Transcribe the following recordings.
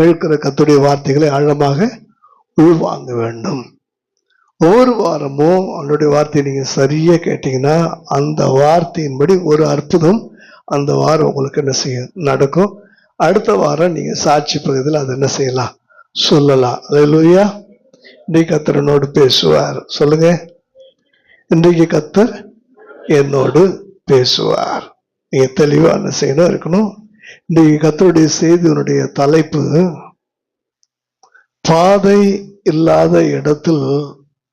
கேட்கிற கர்த்தருடைய வார்த்தைகளை ஆழமாக உள்வாங்க வேண்டும். ஒவ்வொரு வாரமும் அவனுடைய வார்த்தையை நீங்க சரியா கேட்டீங்கன்னா அந்த வார்த்தையின்படி ஒரு அற்புதம் அந்த வாரம் உங்களுக்கு என்ன செய்யும் நடக்கும். அடுத்த வாரம் நீங்க சாட்சி பகுதியில் அதை என்ன செய்யலாம், சொல்லலாம். அல்லேலூயா. இன்றைக்கு கர்த்தர் என்னோடு பேசுவார். சொல்லுங்க, இன்றைக்கு கர்த்தர் என்னோடு பேசுவார். நீங்க தெளிவா என்ன செய்யணும் இருக்கணும். இன்றைக்கு கர்த்தருடைய செய்தியினுடைய தலைப்பு, பாதை இல்லாத இடத்தில்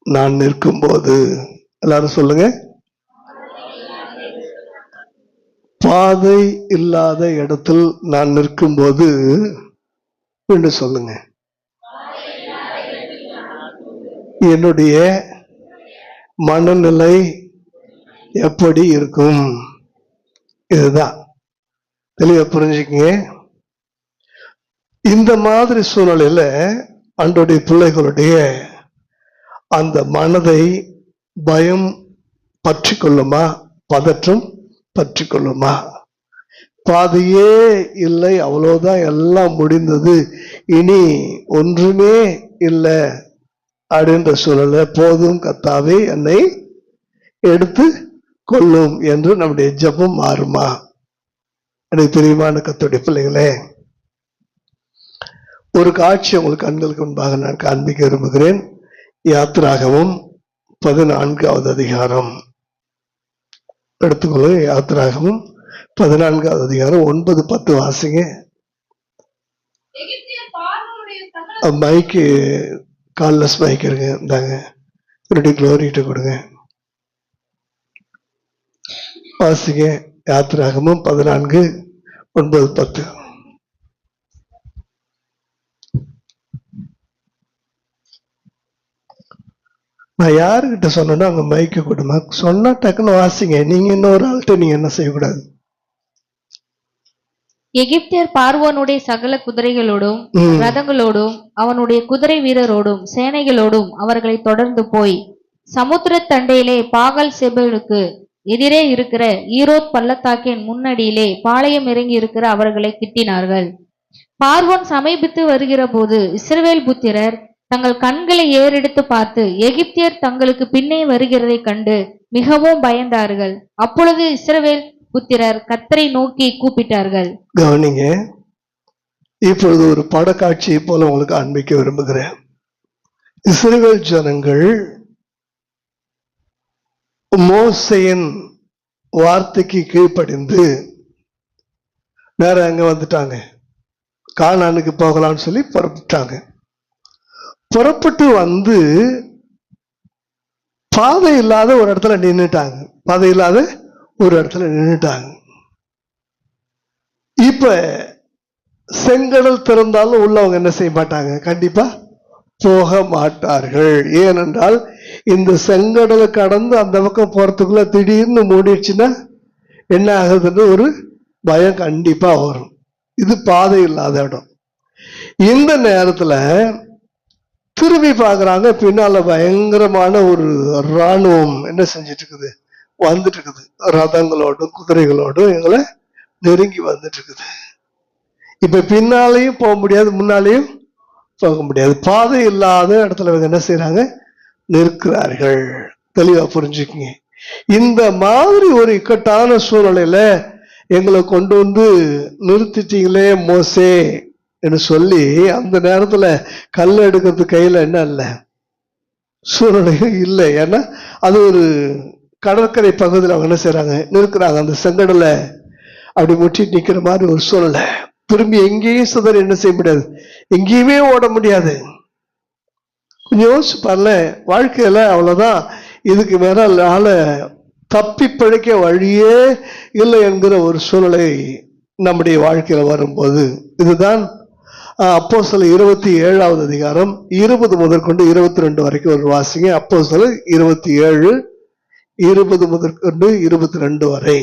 நான் நிற்கும் போது. எல்லாரும் சொல்லுங்க, பாதை இல்லாத இடத்தில் நான் நிற்கும் போது. என்று சொல்லுங்க, என்னுடைய மனநிலை எப்படி இருக்கும். இதுதான் தெளிவா புரிஞ்சுக்கங்க. இந்த மாதிரி சூழ்நிலையில ஆண்டவருடைய பிள்ளைகளுடைய அந்த மனதை பயம் பற்றி கொள்ளுமா, பதற்றம் பற்றி கொள்ளுமா? பாதையே இல்லை, அவ்வளவுதான், எல்லாம் முடிந்தது, இனி ஒன்றுமே இல்லை அப்படின்ற சூழல, போதும் கர்த்தாவே என்னை எடுத்து கொள்ளும் என்று நம்முடைய ஜெபம் மாறுமா? எனக்கு தெரியுமான கர்த்தருடைய பிள்ளைகளே, ஒரு காட்சி உங்களுக்கு கண்களுக்கு முன்பாக நான் காண்பிக்க விரும்புகிறேன். யாத்திராகமம் 14வது அதிகாரம் எடுத்துக்கொள்ளுங்க. யாத்திராகமம் 14வது அதிகாரம் 9-10 வாசிங்க. மைக்கு கால்லஸ் மைக் இருங்க, இந்தாங்க, என்னுடைய க்ளோரிட்ட கொடுங்க, வாசிங்க. யாத்திராகமம் 14:9-10. நான் யாருக்கிட்ட சொன்னா அங்க மைக்கு கொடுமா, சொன்னா டக்குன்னு வாசிங்க. நீங்க இன்னொரு ஆள்கிட்ட நீங்க என்ன செய்யக்கூடாது. எகிப்தியர் பார்வோனுடைய சகல குதிரைகளோடும் ரதங்களோடும் அவனுடைய குதிரை வீரரோடும் சேனைகளோடும் அவர்களை தொடர்ந்து போய் சமுத்திர தண்டையிலே பாகல் செபலுக்கு எதிரே இருக்கிற ஈரோத் பள்ளத்தாக்கின் முன்னடியிலே பாளையம் இறங்கி இருக்கிற அவர்களை கிட்டினார்கள். பார்வோன் சமீபித்து வருகிற போது இஸ்ரவேல் புத்திரர் தங்கள் கண்களை ஏறெடுத்து பார்த்து எகிப்தியர் தங்களுக்கு பின்னே வருகிறதை கண்டு மிகவும் பயந்தார்கள். அப்பொழுது இஸ்ரவேல் புத்திரர் கர்த்தரை நோக்கி கூப்பிட்டார்கள். கவனிங்க, இப்பொழுது ஒரு படக்காட்சியை போல உங்களுக்கு காண்பிக்க விரும்புகிறேன். இஸ்ரவேல் ஜனங்கள் மோசேயின் வார்த்தைக்கு கீழ்ப்படிந்து வேற அங்க வந்துட்டாங்க. கானானுக்கு போகலாம்னு சொல்லி புறப்பட்டாங்க. புறப்பட்டு வந்து பாதை இல்லாத ஒரு இடத்துல நின்றுட்டாங்க. பாதை இல்லாத ஒரு இடத்துல நின்றுட்டாங்க. இப்ப செங்கடல் திறந்தாலும் உள்ளவங்க என்ன செய்ய மாட்டாங்க, கண்டிப்பா போக மாட்டார்கள். ஏனென்றால் இந்த செங்கடலை கடந்து அந்த பக்கம் போறதுக்குள்ள திடீர்னு மூடிடுச்சுன்னா என்ன ஆகுதுன்னு ஒரு பயம் கண்டிப்பா வரும். இது பாதை இல்லாத இடம். இந்த நேரத்துல திரும்பி பார்க்கறாங்க, பின்னால பயங்கரமான ஒரு இராணுவம் என்ன செஞ்சிட்டு இருக்குது, வந்துட்டு இருக்குது. ரதங்களோடும் குதிரைகளோடும் எங்களை நெருங்கி வந்துட்டு இருக்குது. இப்ப பின்னாலையும் போக முடியாது, முன்னாலேயும் போக முடியாது. பாதை இல்லாத இடத்துல இவங்க என்ன செய்யறாங்க, நிற்கிறார்கள். தெளிவா புரிஞ்சுக்குங்க. இந்த மாதிரி ஒரு இக்கட்டான சூழ்நிலையில எங்களை கொண்டு வந்து நிறுத்திட்டீங்களே மோசே என்று சொல்லி அந்த நேரத்துல கல் எடுக்கிறது கையில என்ன இல்லை, சூழ்நிலையும் இல்லை. ஏன்னா அது ஒரு கடற்கரை பகுதியில் அவங்க என்ன செய்யறாங்க, நிற்கிறாங்க. அந்த செங்கடலை அப்படி முட்டி நிக்கிற மாதிரி ஒரு சூழ்நிலை. திரும்பி எங்கேயும் சிதற என்ன செய்ய முடியாது, எங்கேயுமே ஓட முடியாது. கொஞ்சம் யோசிச்சு பாருல, வாழ்க்கையில அவ்வளவுதான், இதுக்கு மேல ஆள தப்பி பிழைக்க வழியே இல்லை என்கிற ஒரு சூழ்நிலை நம்முடைய வாழ்க்கையில வரும்போது, இதுதான் அப்போஸ்தலர் 27வது அதிகாரம் 20 முதற்கொண்டு 22 வரைக்கும் ஒரு வாசிங்க. அப்போஸ்தலர் 27 20 முதற்கொண்டு 22 வரை.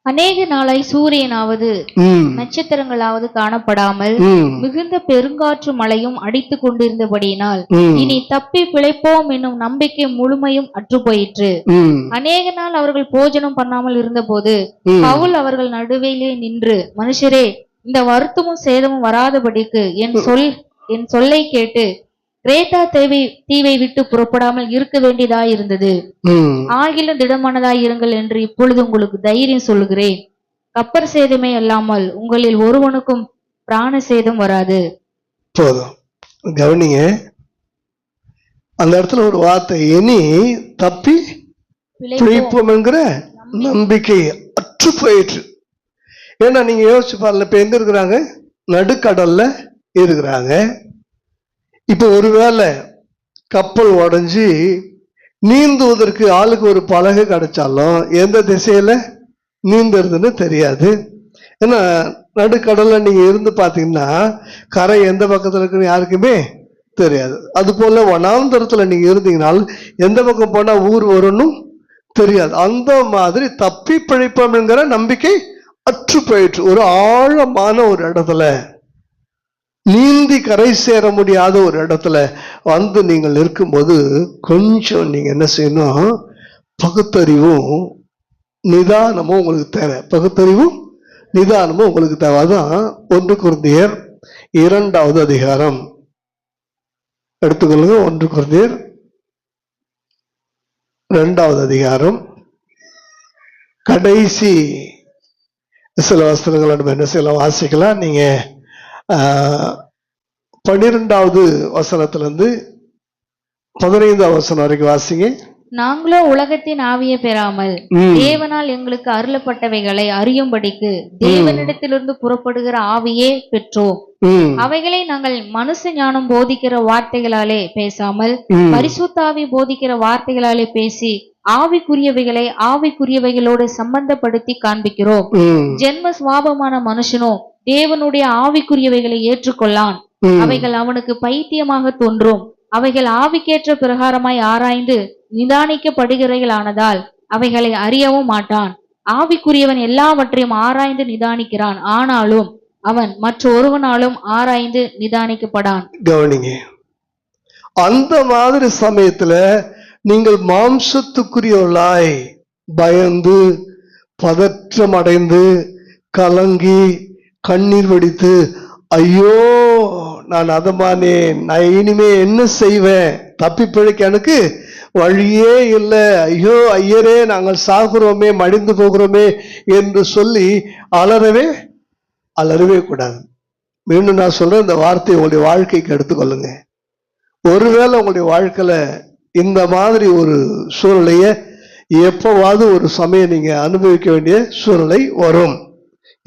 அநேக நாளாய் சூரியனாவது ம், நட்சத்திரங்களாவது காணப்படாமல் ம், மிகுந்த பெருங்காற்று மழையும் அடித்து கொண்டிருந்தபடியினால் ம், இனி தப்பி பிழைப்போம் என்னும் நம்பிக்கை முழுமையும் அற்று போயிற்று. ம், அநேக நாள் அவர்கள் போஜனம் பண்ணாமல் இருந்தபோது ம். பவுல் அவர்கள் நடுவிலே நின்று, மனுஷரே, இந்த வருத்தமும் சேதமும் வராதபடிக்கு என் சொல்லை கேட்டு கிரேத்தா தீவை விட்டு புறப்படாமல் இருக்க வேண்டியதாயிருந்தது. ம். ஆகிலும் திடமானதாய் இருங்கள் என்று இப்பொழுது உங்களுக்கு தைரியம் சொல்லுகிறேன். கப்பர் சேதமே அல்லாமல் உங்களில் ஒருவனுக்கும் பிராண சேதம் வராது. போதும், கவனிங்க. அந்த இடத்துல ஒரு வார்த்தை, இனி தப்பி பிழைப்போம் என்கிற நம்பிக்கை அற்று போயிற்று. ஏன்னா நீங்க யோசிச்சு பாருங்க, இப்ப எங்க இருக்கிறாங்க? நடுக்கடல்ல இருக்கிறாங்க. இப்ப ஒருவேளை கப்பல் உடைஞ்சு நீந்துவதற்கு ஆளுக்கு ஒரு பலகை கிடைச்சாலும் எந்த திசையில நீந்துறதுன்னு தெரியாது. ஏன்னா நடுக்கடல்ல நீங்க இருந்து பாத்தீங்கன்னா கரை எந்த பக்கத்துல இருக்குன்னு யாருக்குமே தெரியாது. அது போல வனாந்தரத்துல நீங்க இருந்தீங்கனாலும் எந்த பக்கம் போனா ஊர் வரும்னு தெரியாது. அந்த மாதிரி தப்பி பிழைப்போம் என்கிற நம்பிக்கை அற்று போயிற்று. ஒரு ஆழமான ஒரு இடத்துல, நீந்தி கரை சேர முடியாத ஒரு இடத்துல வந்து நீங்கள் இருக்கும்போது கொஞ்சம் நீங்க என்ன செய்யணும்? பகுத்தறிவும் நிதானமும் உங்களுக்கு தேவை. பகுத்தறிவும் நிதானமும் உங்களுக்கு தேவை. அதான் 1 கொரிந்தியர் 2வது அதிகாரம் எடுத்துக்கொள்ளுங்க. 1 கொரிந்தியர் 2வது அதிகாரம் கடைசி சில வசனங்களை நம்ம என்ன செய்யலாம், வாசிக்கலாம். நீங்க 12வது வசனத்திலிருந்து 15வது வசனம் வரைக்கும் வாசிங்க. நாங்களோ உலகத்தின் ஆவியை பெறாமல் தேவனால் எங்களுக்கு அருளப்பட்டவைகளை அறியும்படிக்கு தேவனிடத்திலிருந்து புறப்படுகிற ஆவியே பெற்றோம். அவைகளை நாங்கள் மனுஷ ஞானம் போதிக்கிற வார்த்தைகளாலே பேசாமல் பரிசுத்தாவி போதிக்கிற வார்த்தைகளாலே பேசி ஆவிக்குரியவைகளை ஆவிக்குரியவைகளோடு சம்பந்தப்படுத்தி காண்பிக்கிறோம். ஜென்ம சுவாபமான மனுஷனோ தேவனுடைய ஆவிக்குரியவைகளை ஏற்றுக்கொள்ளான். அவைகள் அவனுக்கு பைத்தியமாக தோன்றும். அவைகள் ஆவிக்கேற்ற பிரகாரமாய் ஆராய்ந்து நிதானிக்கப்படுகிறவைகளானதால் அவைகளை அறியவும் மாட்டான். ஆவிக்குரியவன் எல்லாவற்றையும் ஆராய்ந்து நிதானிக்கிறான், ஆனாலும் அவன் மற்ற ஒருவனாலும் ஆராய்ந்து நிதானிக்கப்படான். கவனிங்க, அந்த மாதிரி சமயத்துல நீங்கள் மாம்சத்துக்குரியவர்களாய் பயந்து பதற்றம் அடைந்து கலங்கி கண்ணீர் வடித்து, ஐயோ நான் அதமானேன், நான் இனிமே என்ன செய்வேன், தப்பி பிழைக்க எனக்கு வழியே இல்லை, ஐயோ ஐயரே நாங்கள் சாகுறோமே, மடிந்து போகிறோமே என்று சொல்லி அலறவே கூடாது. மீண்டும் நான் சொல்றேன், இந்த வார்த்தையை உங்களுடைய வாழ்க்கைக்கு எடுத்துக்கொள்ளுங்க. ஒருவேளை உங்களுடைய வாழ்க்கையில இந்த மாதிரி ஒரு சூழ்நிலைய எப்பவாவது ஒரு சமயம் நீங்க அனுபவிக்க வேண்டிய சூழ்நிலை வரும்.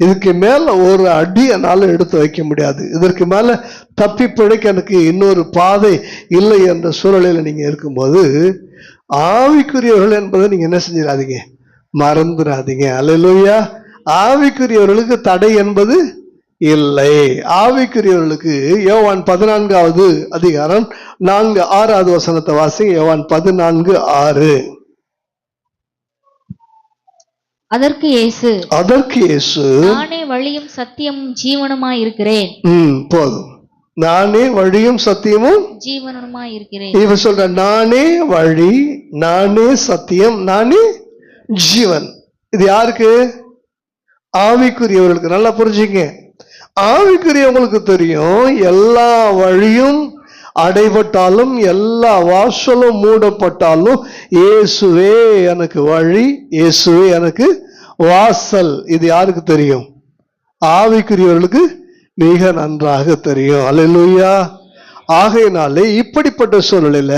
இதுக்கு மேல ஒரு அடி என்னால எடுத்து வைக்க முடியாது, இதற்கு மேல தப்பி பிழைக்க எனக்கு இன்னொரு பாதை இல்லை என்ற சூழ்நிலையில நீங்க இருக்கும்போது ஆவிக்குரியவர்கள் என்பதை நீங்க என்ன செஞ்சிடாதீங்க, மறந்துடாதீங்க. அல்லேலூயா. ஆவிக்குரியவர்களுக்கு தடை என்பது இல்லை. ஆவிக்குரியவர்களுக்கு யோவான் 14வது அதிகாரம் 4-6வது வசனத்தை வாசிங்க. யோவான் 14:6. அதற்கு இயேசு நானே வழியும் சத்தியமும் ஜீவனுமாய் இருக்கிறேன். போதும். நானே வழியும் சத்தியமும் ஜீவனுமாய் இருக்கிறேன். இவன் சொல்ற, நானே வழி, நானே சத்தியம், நானே ஜீவன். இது யாருக்கு? ஆவிக்குரியவர்களுக்கு. நல்லா புரிஞ்சுங்க. ஆவிக்குரியவங்களுக்கு தெரியும், எல்லா வழியும் அடைபட்டாலும் எல்லா வாசலும் மூடப்பட்டாலும் இயேசுவே எனக்கு வழி, இயேசுவே எனக்கு வாசல். இது யாருக்கு தெரியும்? ஆவிக்குரியவர்களுக்கு மிக நன்றாக தெரியும். அல்லேலூயா. ஆகையினாலே இப்படிப்பட்ட சூழ்நிலையில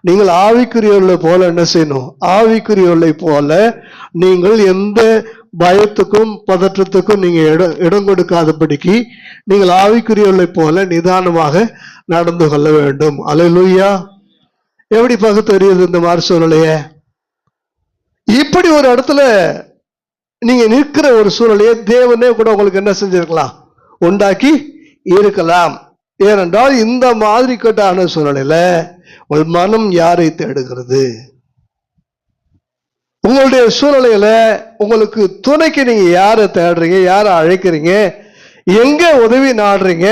நீங்கள் ஆவிக்குரியவர்களை போல என்ன செய்யணும்? ஆவிக்குரியவர்களை போல நீங்கள் எந்த பயத்துக்கும் பதற்றத்துக்கும் நீங்க இடம் கொடுக்காதபடிக்கு நீங்கள் ஆவிக்குரியவர்களை போல நிதானமாக நடந்து கொள்ள வேண்டும். அல்லேலூயா. எப்படி பகுத்தறியுது இந்த மாதிரி சூழ்நிலைய? இப்படி ஒரு இடத்துல நீங்க நிற்கிற ஒரு சூழ்நிலையை தேவனே கூட உங்களுக்கு என்ன செஞ்சிருக்கலாம்? உண்டாக்கி இருக்கலாம். ஏனென்றால் இந்த மாதிரி கட்டான சூழ்நிலையில உங்கள் மனம் யாரை தேடுகிறது? உங்களுடைய சூழ்நிலையில உங்களுக்கு துணைக்கு நீங்க யாரை தேடுறீங்க, யாரை அழைக்கிறீங்க, எங்க உதவி நாடுறீங்க?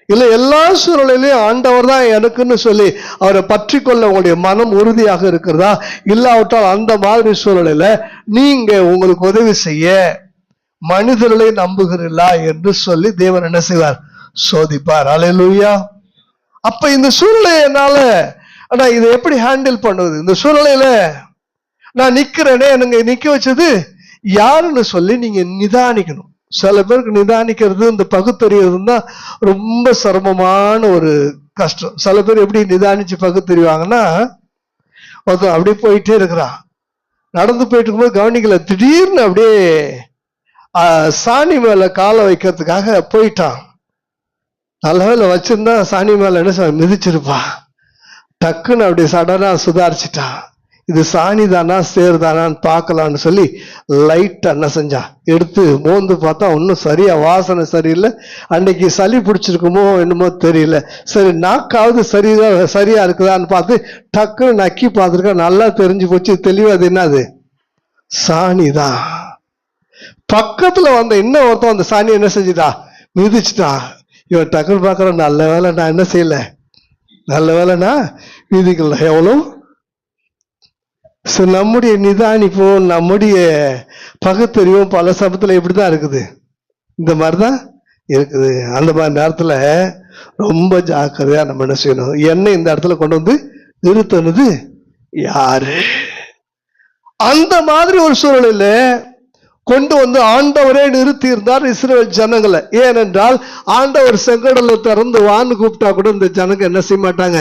இல்ல எல்லா சூழ்நிலையிலையும் ஆண்டவர் தான் எனக்குன்னு சொல்லி அவரை பற்றி கொள்ள உங்களுடைய மனம் உறுதியாக இருக்கிறதா? இல்லாவிட்டால் அந்த மாதிரி சூழ்நிலையில நீங்க உங்களுக்கு உதவி செய்ய மனிதர்களை நம்புகிறீர்களா என்று சொல்லி தேவன் என்ன செய்வார்? சோதிப்பார். அல்லேலூயா. அப்ப இந்த சூழ்நிலை என்னால இதை எப்படி ஹேண்டில் பண்ணுவது? இந்த சூழ்நிலையில நான் நிக்கிறேனே, எனக்கு நிக்க வச்சது யாருன்னு சொல்லி நீங்க நிதானிக்கணும். சில பேருக்கு நிதானிக்கிறது, இந்த பகுத்தறிவது தான் ரொம்ப சிரமமான ஒரு கஷ்டம். சில பேர் எப்படி நிதானிச்சு பகுத்தறிவாங்கன்னா, ஒருத்தன் அப்படியே போயிட்டே இருக்கிறான், நடந்து போயிட்டு இருக்கும்போது கவனிக்கல, திடீர்னு அப்படியே சாணி மேல காலை வைக்கிறதுக்காக போயிட்டான். நல்ல வேலை வச்சிருந்தா சாணி மேல என்ன மிதிச்சிருப்பா. டக்குன்னு அப்படி சடனா சுதாரிச்சுட்டான். இது சாணி தானா சேர் தானான்னு பார்க்கலான்னு சொல்லி லைட்டா என்ன செஞ்சான், எடுத்து மோந்து பார்த்தா ஒன்னும் சரியா வாசனை சரியில்லை. அன்னைக்கு சளி பிடிச்சிருக்குமோ என்னமோ தெரியல. சரி, நாக்காவது சரியா இருக்குதான்னு பார்த்து டக்குன்னு நக்கி பார்த்துருக்க, நல்லா தெரிஞ்சு போச்சு, தெளிவா அது என்னது, சாணிதான். பக்கத்துல வந்த இன்னும் ஒருத்தன் அந்த சாணி என்ன செஞ்சுட்டா, மிதிச்சுட்டான். இவன் டக்குன்னு பார்க்கற, நல்ல வேலை நான் என்ன செய்யல, நல்ல வேலைனா மிதிக்கல. எவ்வளோ நம்முடைய நிதானிப்பும் நம்முடைய பகுத்தறிவும் பல சமயத்துல எப்படிதான் இருக்குது, இந்த மாதிரிதான் இருக்குது. அந்த மாதிரி நேரத்துல ரொம்ப ஜாக்கிரதையா நம்ம என்ன செய்யணும், என்ன இந்த இடத்துல கொண்டு வந்து நிறுத்தினது யாரு? அந்த மாதிரி ஒரு சூழலில் கொண்டு வந்து ஆண்டவரே நிறுத்தி இருந்தார் இஸ்ரவேல் ஜனங்களை. ஏனென்றால் ஆண்டவர் செங்கடலை திறந்து வான்னு கூப்பிட்டா கூட இந்த ஜனங்க என்ன செய்ய மாட்டாங்க,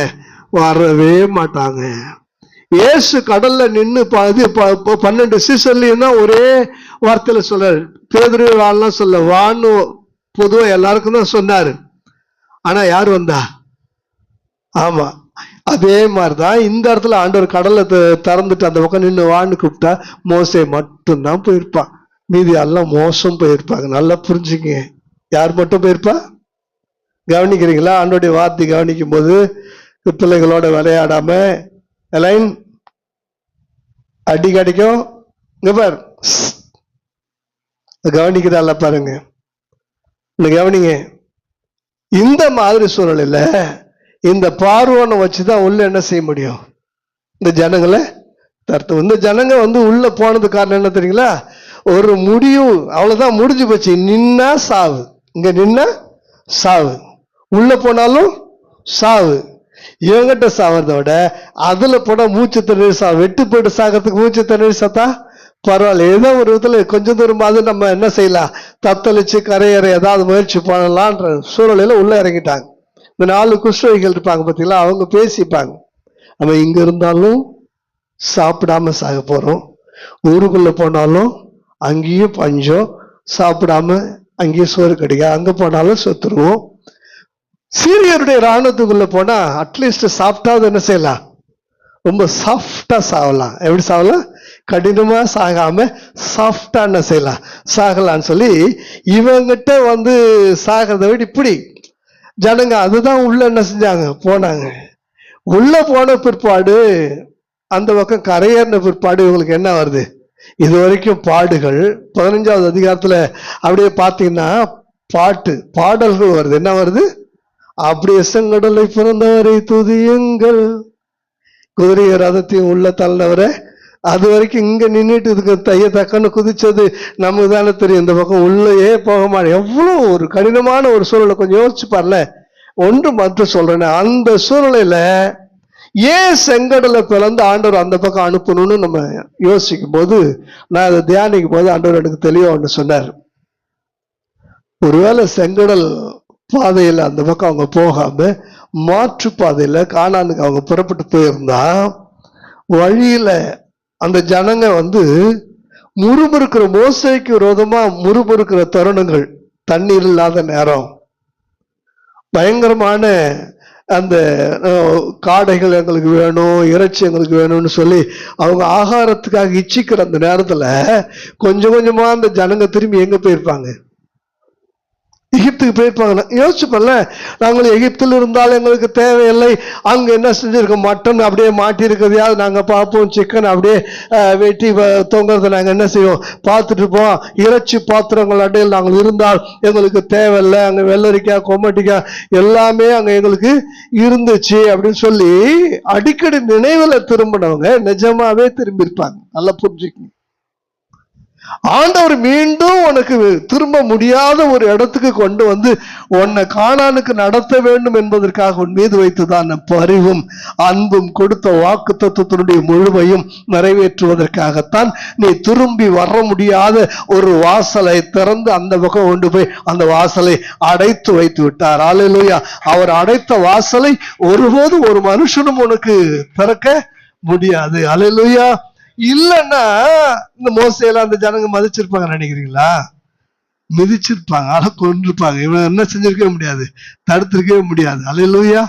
வரவே மாட்டாங்க. இயேசு கடல்ல நின்று 12 சீசன்லயும் தான் ஒரே வார்த்தையில சொல்றாரு. பேதுரு வான்லாம் சொல்ல, வான்னு பொதுவா எல்லாருக்கும் தான் சொன்னாரு. ஆனா யார் வந்தா? ஆமா, அதே மாதிரிதான் இந்த இடத்துல ஆண்டவர் கடலை திறந்துட்டு அந்த பக்கம் நின்று வான்னு கூப்பிட்டா மோசே மட்டும்தான் போயிருப்பான். மீதி எல்லாம் மோசம் போயிருப்பாங்க. நல்லா புரிஞ்சுங்க, யார் மட்டும் போயிருப்பா? கவனிக்கிறீங்களா? ஆண்டோடைய வார்த்தை கவனிக்கும் போது பிள்ளைகளோட விளையாடாம எலைன் அடி கிடைக்கும். இங்க பாரு, கவனிக்கிறால பாருங்க, கவனிங்க. இந்த மாதிரி சூழலில் இந்த பார்வோனை வச்சுதான் உள்ள என்ன செய்ய முடியும், இந்த ஜனங்களை தர்த்தம். இந்த ஜனங்க உள்ள போனது காரணம் என்ன தெரியுங்களா? ஒரு முடிவு, அவ்வளவுதான், முடிஞ்சு போச்சு. நின்னா சாவு, இங்க நின்னா சாவு, உள்ள போனாலும் சாவு. இவங்கிட்ட சாவறத விட அதுல போனா மூச்சு தண்ணீர் சாவு, வெட்டு போயிட்டு சாகிறதுக்கு மூச்சு தண்ணீர் சத்தா பரவாயில்ல. ஏதோ ஒரு விதத்துல கொஞ்சம் தூரமாவது நம்ம என்ன செய்யலாம், தத்தளிச்சு கரையறை ஏதாவது முயற்சி பண்ணலான்ற சூழலையில உள்ள இறங்கிட்டாங்க. இந்த 4 குஷ்டரோகிகள் இருப்பாங்க பார்த்தீங்களா, அவங்க பேசிப்பாங்க, நம்ம இங்க இருந்தாலும் சாப்பிடாம சாக போறோம், ஊருக்குள்ள போனாலும் அங்கேயும் பஞ்சம், சாப்பிடாம அங்கேயும் சோறு கிடைக்கும், அங்க போனாலும் சொத்துருவோம். சீரியருடைய இராணுவத்துக்குள்ள போனா அட்லீஸ்ட் சாப்பிட்டாவது என்ன செய்யலாம், ரொம்ப சாஃப்டா சாகலாம். எப்படி சாகலாம்? கடினமா சாகாம சாஃப்டா என்ன செய்யலாம், சாகலான்னு சொல்லி இவங்கிட்ட சாகிறத விட இப்படி ஜனங்க அதுதான் உள்ள என்ன செஞ்சாங்க, போனாங்க. உள்ள போன பிற்பாடு அந்த பக்கம் கரையேறின பிற்பாடு இவங்களுக்கு என்ன வருது, இது வரைக்கும் பாடுகள். 15வது அதிகாரத்துல அப்படியே பார்த்தீங்கன்னா பாடல்கள் வருது. என்ன வருது? அப்படியே செங்கடலை பிறந்தவரை துதியுங்கள், குதிரை ரதத்தையும் உள்ள தள்ளினவரை. அது வரைக்கும் இங்க நின்றுட்டு இதுக்கு தைய தக்கன்னு குதிச்சது நமக்கு தானே தெரியும். இந்த பக்கம் உள்ளேயே போக மாட்டேன். எவ்வளவு ஒரு கடினமான ஒரு சூழலை கொஞ்சம் யோசிச்சு பாருல. ஒன்று மட்டும் சொல்றேன், அந்த சூழ்நிலையில ஏன் செங்கடலை பிளந்து ஆண்டவர் அந்த பக்கம் அனுப்பணும்னு நம்ம யோசிக்கும் போது, நான் அதை தியானிக்கும் போது ஆண்டவர் எனக்கு தெளிவா ஒன்று சொன்னார். ஒருவேளை செங்கடல் பாதையில அந்த பக்கம் அவங்க போகாம மாற்று பாதையில கானானுக்கு அவங்க புறப்பட்டு போயிருந்தா, வழியில அந்த ஜனங்க முறுமுறுக்கிற, மோசைக்கு விரோதமா முறுமுறுக்கிற தருணங்கள், தண்ணீர் இல்லாத நேரம், பயங்கரமான அந்த காடைகள் எங்களுக்கு வேணும், இறைச்சி எங்களுக்கு வேணும்னு சொல்லி அவங்க ஆகாரத்துக்காக இச்சிக்கிற அந்த நேரத்துல கொஞ்சம் கொஞ்சமா அந்த ஜனங்க திரும்பி எங்க போயிருப்பாங்க, எகிப்துக்கு போயிருப்பாங்க. யோசிச்சுப்பல, நாங்கள் எகிப்தில் இருந்தாலும் எங்களுக்கு தேவையில்லை, அங்க என்ன செஞ்சிருக்கோம், மட்டன் அப்படியே மாட்டி இருக்கிறதையாவது நாங்க பார்ப்போம், சிக்கன் அப்படியே வெட்டி தொங்குறத நாங்க என்ன செய்வோம், பார்த்துட்டு இருப்போம். இறைச்சி பாத்திரங்கள் அடையில் நாங்கள் இருந்தால் எங்களுக்கு தேவையில்லை, அங்க வெள்ளரிக்காய் கொமட்டிக்காய் எல்லாமே அங்க எங்களுக்கு இருந்துச்சு அப்படின்னு சொல்லி அடிக்கடி நினைவுல திரும்பினவங்க நிஜமாவே திரும்பி இருப்பாங்க. நல்லா புரிஞ்சுக்கணும். ஆண்டவர் மீண்டும் உனக்கு திரும்ப முடியாத ஒரு இடத்துக்கு கொண்டு வந்து உன்னை கானானுக்கு நடத்த வேண்டும் என்பதற்காக உன் மீது வைத்துதான் பரிவும் அன்பும் கொடுத்த வாக்கு தத்துவத்தினுடைய முழுமையும் நிறைவேற்றுவதற்காகத்தான் நீ திரும்பி வர முடியாத ஒரு வாசலை திறந்து அந்த பக்கம் கொண்டு போய் அந்த வாசலை அடைத்து வைத்து விட்டார். அல்லேலூயா. அவர் அடைத்த வாசலை ஒருபோது ஒரு மனுஷனும் உனக்கு திறக்க முடியாது. அல்லேலூயா. இல்லன்னா இந்த மோசையெல்லாம் அந்த ஜனங்க மதிச்சிருப்பாங்க நினைக்கிறீங்களா? மிதிச்சிருப்பாங்க, ஆனா கொண்டிருப்பாங்க. இவன் என்ன செஞ்சிருக்கவே முடியாது, தடுத்திருக்கவே முடியாது. அல்லேலூயா.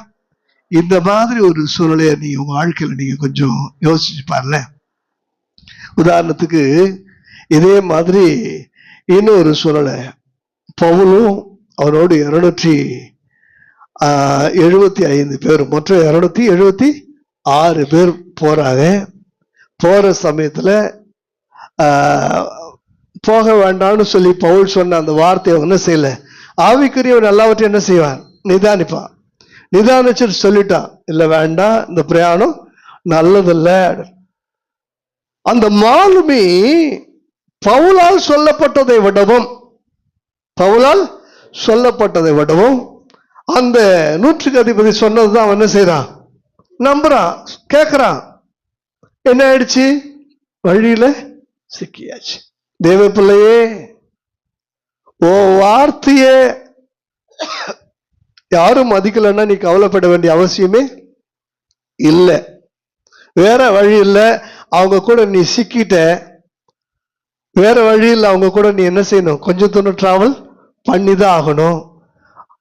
இந்த மாதிரி ஒரு சூழ்நிலையை நீங்க உங்க வாழ்க்கையில நீங்க கொஞ்சம் யோசிச்சு பாருல. உதாரணத்துக்கு இதே மாதிரி இன்னொரு சூழ்நிலை, பவுலும் அவரோடு 275 பேர், மொத்தம் 276 பேர் போறாங்க. போற சமயத்துல போக வேண்டாம்னு சொல்லி பவுல் சொன்ன அந்த வார்த்தையை அவங்க என்ன செய்யல, ஆவிக்குரியவன் எல்லாவற்றையும் என்ன செய்வான், நிதானிப்பான். நிதானிச்சுட்டு சொல்லிட்டான், இல்ல வேண்டாம், இந்த பிரயாணம் நல்லதில்ல. அந்த மாலுமி பவுலால் சொல்லப்பட்டதை விடவும் அந்த 100க்கு அதிபதி சொன்னதுதான் அவன் என்ன செய்யறான், நம்புறான், கேட்கிறான். என்ன ஆயிடுச்சு, வழியில சிக்கியாச்சு. தேவ பிள்ளையே, ஓ வார்த்தையே யாரும் மதிக்கலன்னா நீ கவலைப்பட வேண்டிய அவசியமே இல்லை. வேற வழி இல்லை, அவங்க கூட நீ சிக்கிட்ட. வேற வழி இல்லை, அவங்க கூட நீ என்ன செய்யணும், கொஞ்சம் தூரம் டிராவல் பண்ணிதான் ஆகணும்.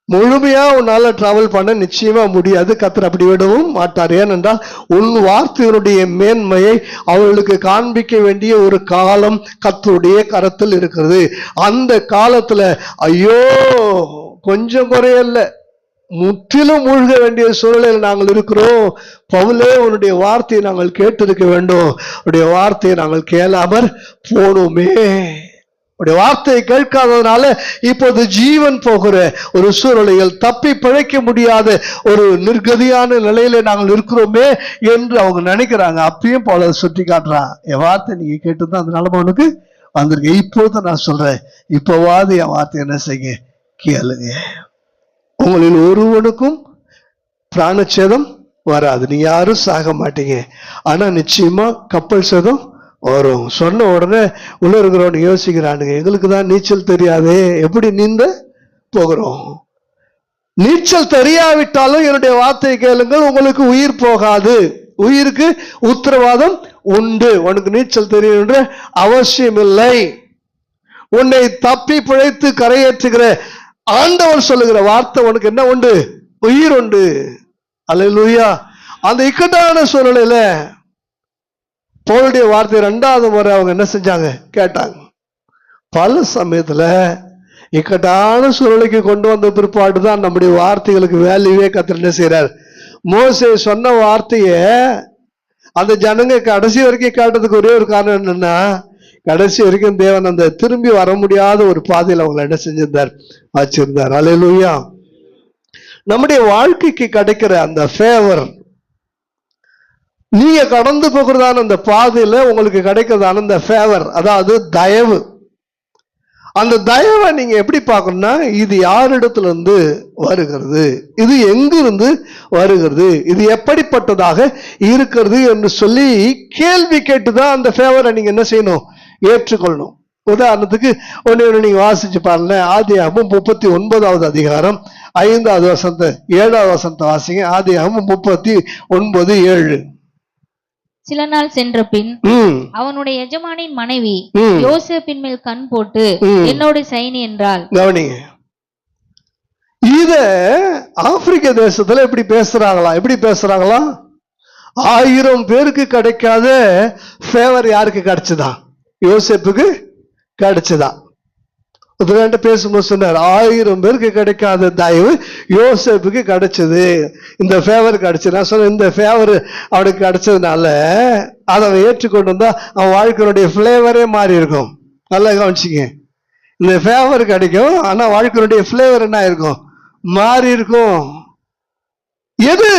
முழுமையா உன்னால டிராவல் பண்ண நிச்சயமா முடியாது. கர்த்தர் அப்படி விடவும் மாட்டார். ஏனென்றால் உன் வார்த்தையினுடைய மேன்மையை அவர்களுக்கு காண்பிக்க வேண்டிய ஒரு காலம் கர்த்தருடைய கரத்தில் இருக்கிறது. அந்த காலத்துல ஐயோ கொஞ்சம் குறையல்ல, முற்றிலும் மூழ்க வேண்டிய சூழ்நிலையில் நாங்கள் இருக்கிறோம். பவுலே, உன்னுடைய வார்த்தையை நாங்கள் கேட்டிருக்க வேண்டும், உன்னுடைய வார்த்தையை நாங்கள் கேளாமற் போனோமே. உடைய வார்த்தையை கேட்காததுனால இப்போது ஜீவன் போகிற ஒரு சூழ்நிலையில் தப்பி பிழைக்க முடியாத ஒரு நிர்கதியான நிலையில நாங்கள் இருக்கிறோமே என்று அவங்க நினைக்கிறாங்க. அப்பயும் போல சுட்டி காட்டுறான், என் வார்த்தை நீங்க கேட்டுதான் அதனால உனக்கு வந்திருக்கு. இப்போது நான் சொல்றேன், இப்போவாது என் வார்த்தை என்ன செய்யுங்க, கேளுங்க. உங்களில் ஒருவனுக்கும் பிராணச்சேதம் வராது, நீ யாரும் சாக மாட்டீங்க. ஆனா நிச்சயமா கப்பல் சேதம் வரும். சொன்ன உடனே உள்ள இருக்கிறவன் யோசிக்கிறானுங்க, எங்களுக்கு தான் நீச்சல் தெரியாதே, எப்படி நீந்த போகிறோம்? நீச்சல் தெரியாவிட்டாலும் என்னுடைய வார்த்தையை கேளுங்கள், உங்களுக்கு உயிர் போகாது, உயிருக்கு உத்தரவாதம் உண்டு. உனக்கு நீச்சல் தெரியும் என்ற அவசியம் இல்லை. உன்னை தப்பி பிழைத்து கரையேற்றுகிற ஆண்டவர் சொல்லுகிற வார்த்தை உனக்கு என்ன உண்டு, உயிர் உண்டு. அல்லேலூயா. அந்த இக்கட்டான சூழ்நிலையில பவுலுடைய வார்த்தை 2வது முறை அவங்க என்ன செஞ்சாங்க, கேட்டாங்க. பல சமயத்துல இக்கட்டான சூழ்நிலைக்கு கொண்டு வந்த பிற்பாடு தான் நம்முடைய வார்த்தைகளுக்கு வேல்யூவே கர்த்தர் என்ன செய்யறார். மோசே சொன்ன வார்த்தைய அந்த ஜனங்க கடைசி வரைக்கும் கேட்டதுக்கு ஒரே ஒரு காரணம் என்னன்னா, கடைசி வரைக்கும் தேவன் அந்த திரும்பி வர முடியாத ஒரு பாதையில் அவங்களை என்ன செஞ்சிருந்தார், வச்சிருந்தார். அல்லேலூயா. நம்முடைய வாழ்க்கைக்கு கிடைக்கிற அந்த ஃபேவர், நீங்க கடந்து போகிறதான அந்த பாதையில உங்களுக்கு கிடைக்கிறதான அந்த ஃபேவர், அதாவது தயவு, அந்த தயவை நீங்க எப்படி பார்க்கணும்னா, இது யாரிடத்துல இருந்து வருகிறது, இது எங்கிருந்து வருகிறது, இது எப்படிப்பட்டதாக இருக்கிறது என்று சொல்லி கேள்வி கேட்டுதான் அந்த ஃபேவரை நீங்க என்ன செய்யணும், ஏற்றுக்கொள்ளணும். உதாரணத்துக்கு ஒன்னு நீங்க வாசிச்சு பாருங்க. ஆதியாகமம் 39வது அதிகாரம் 5வது வசனத்தை 7வது வசனத்தை வாசிங்க. ஆதியாகமம் 39:7. சில நாள் சென்ற பின் அவனுடைய எஜமானின் மனைவி யோசேப்பின் மேல் கண் போட்டு என்னோடு சைனி என்றாள். கவனிங்க, இத ஆப்பிரிக்க தேசத்துல எப்படி பேசுறாங்களா? 1000 பேருக்கு கிடைக்காத ஃபேவர் யாருக்கு கிடைச்சதா? யோசேப்புக்கு கிடைச்சதா? ஒருத்தர் பேசும்போது சொன்னார், 1000 பேருக்கு கிடைக்காத தயவு யோசேப்புக்கு கிடைச்சது, இந்த ஃபேவர் கிடைச்சது. நான் சொன்னேன், இந்த ஃபேவர் அவனுக்கு கிடைச்சதுனால அதை அவன் ஏற்றுக்கொண்டு வந்தா அவன் வாழ்க்கையினுடைய ஃபிளேவரே மாறி இருக்கும். நல்லா கவனிச்சிங்க, இந்த ஃபேவர் கிடைக்கும், ஆனா வாழ்க்கையினுடைய ஃபிளேவர் என்ன இருக்கும்? மாறி இருக்கும். எது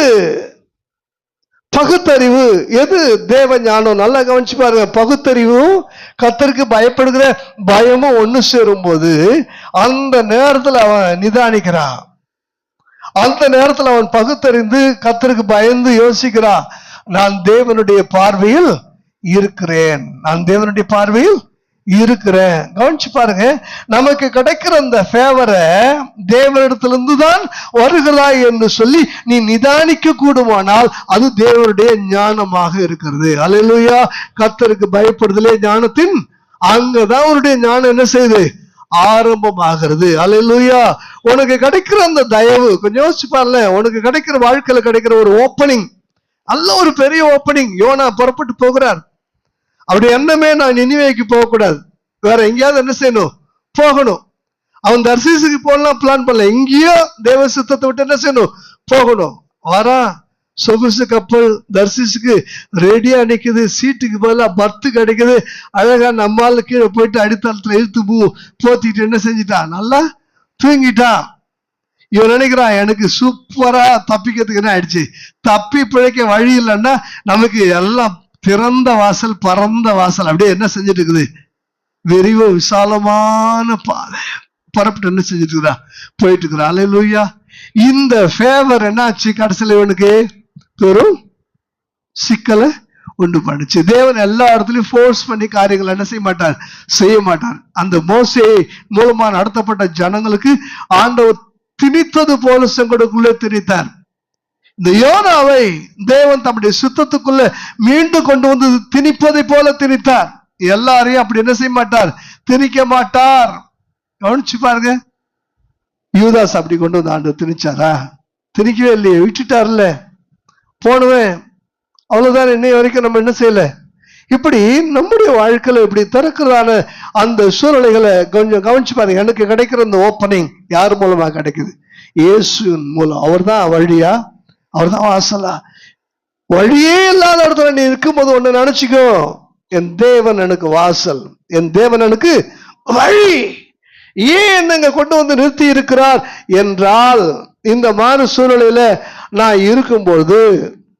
பகுத்தறிவு, எது தேவ ஞானம்? நல்லா கவனிச்சு பாருங்க. பகுத்தறிவும் கர்த்தருக்கு பயப்படுகிற பயமும் ஒண்ணு சேரும் போது அந்த நேரத்துல அவன் நிதானிக்கிறான். அந்த நேரத்துல அவன் பகுத்தறிந்து கர்த்தருக்கு பயந்து யோசிக்கிறான், நான் தேவனுடைய பார்வையில் இருக்கிறேன், நான் தேவனுடைய பார்வையில் இருக்கிறேன். கவனிச்சு பாருங்க, நமக்கு கிடைக்கிற அந்த ஃபேவரை தேவனிடத்திலிருந்து தான் வருகிறதா என்று சொல்லி நீ நிதானிக்க கூடுமானால் அது தேவனுடைய ஞானமாக இருக்கிறது. அல்லேலூயா. கர்த்தருக்கு பயப்படுதலே ஞானத்தின் அங்கதான் அவருடைய ஞானம் என்ன செய்யுது? ஆரம்பமாகிறது. அல்லேலூயா. உனக்கு கிடைக்கிற அந்த தயவு கொஞ்சம் யோசிச்சு பாருல. உனக்கு கிடைக்கிற வாழ்க்கையில கிடைக்கிற ஒரு ஓப்பனிங், நல்ல ஒரு பெரிய ஓப்பனிங். யோனா புறப்பட்டு போகிறார். அப்படி எண்ணமே நான் நினிவேக்கு போகக்கூடாது, வேற எங்கேயாவது என்ன செய்யணும்? போகணும். அவன் தர்சீசுக்கு போகலாம் பிளான் பண்ணல, எங்கேயோ தேவ சித்தத்தை விட்டு என்ன செய்யணும்? போகணும். வரா சொகுசு கப்பல் தர்சீசுக்கு ரெடியா நிக்குது, சீட்டுக்கு பதிலாக பர்த்து கிடைக்குது. அழகா நம்மால கீழே போயிட்டு அடித்தளத்துல இழுத்து போத்திட்டு என்ன செஞ்சுட்டான்? நல்லா தூங்கிட்டான். இவன் நினைக்கிறான், எனக்கு சூப்பரா தப்பிக்கிறதுக்கு என்ன ஆயிடுச்சு, தப்பி பிழைக்க வழி இல்லைன்னா நமக்கு எல்லாம் திறந்த வாசல், பரந்த வாசல், அப்படியே என்ன செஞ்சுட்டு இருக்குது? விரிவ விசாலமான பாதை. புறப்பட்டு என்ன செஞ்சுட்டு இருக்கிறா? போயிட்டு இருக்கிறா. அல்லேலூயா. இந்த ஃபேவர் என்னாச்சு? கடைசியில் இவனுக்கு பெரும் சிக்கலை உண்டு பண்ணுச்சு. தேவன் எல்லா இடத்துலயும் ஃபோர்ஸ் பண்ணி காரியங்கள் என்ன செய்ய மாட்டார்? செய்ய மாட்டார். அந்த மோசே மூலமா நடத்தப்பட்ட ஜனங்களுக்கு ஆண்டவர் திணித்தது போல செங்கடலுக்குள்ளே திணித்தார். இந்த யோனாவை தேவன் தம்முடைய சுத்தத்துக்குள்ள மீண்டும் கொண்டு வந்து திணிப்பதை போல திணித்தார். எல்லாரையும் அப்படி என்ன செய்ய மாட்டார்? திணிக்க மாட்டார். கவனிச்சு பாருங்க. யூதாஸ் அப்படி கொண்டு வந்து ஆண்டு திணிச்சாரா? திணிக்கவே இல்லையே, விட்டுட்டார்ல, போனவன் அவ்வளவுதான். இன்னை வரைக்கும் நம்ம என்ன செய்யல. இப்படி நம்முடைய வாழ்க்கையில இப்படி திறக்கிறதான அந்த சூழ்நிலைகளை கொஞ்சம் கவனிச்சு பாருங்க. எனக்கு கிடைக்கிற இந்த ஓப்பனிங் யார் மூலமா கிடைக்குது? இயேசுவின் மூலம். அவர் தான் வழியா, அவர் தான் வாசலா. வழியே இல்லாத இடத்துல நீ இருக்கும்போது ஒண்ணு நினைச்சுக்கோ, என் தேவன் எனக்கு வாசல், என் தேவன் எனக்கு வழி. ஏன் என்னங்க கொண்டு வந்து நிறுத்தி இருக்கிறார் என்றால், இந்த மாறு சூழ்நிலையில நான் இருக்கும்போது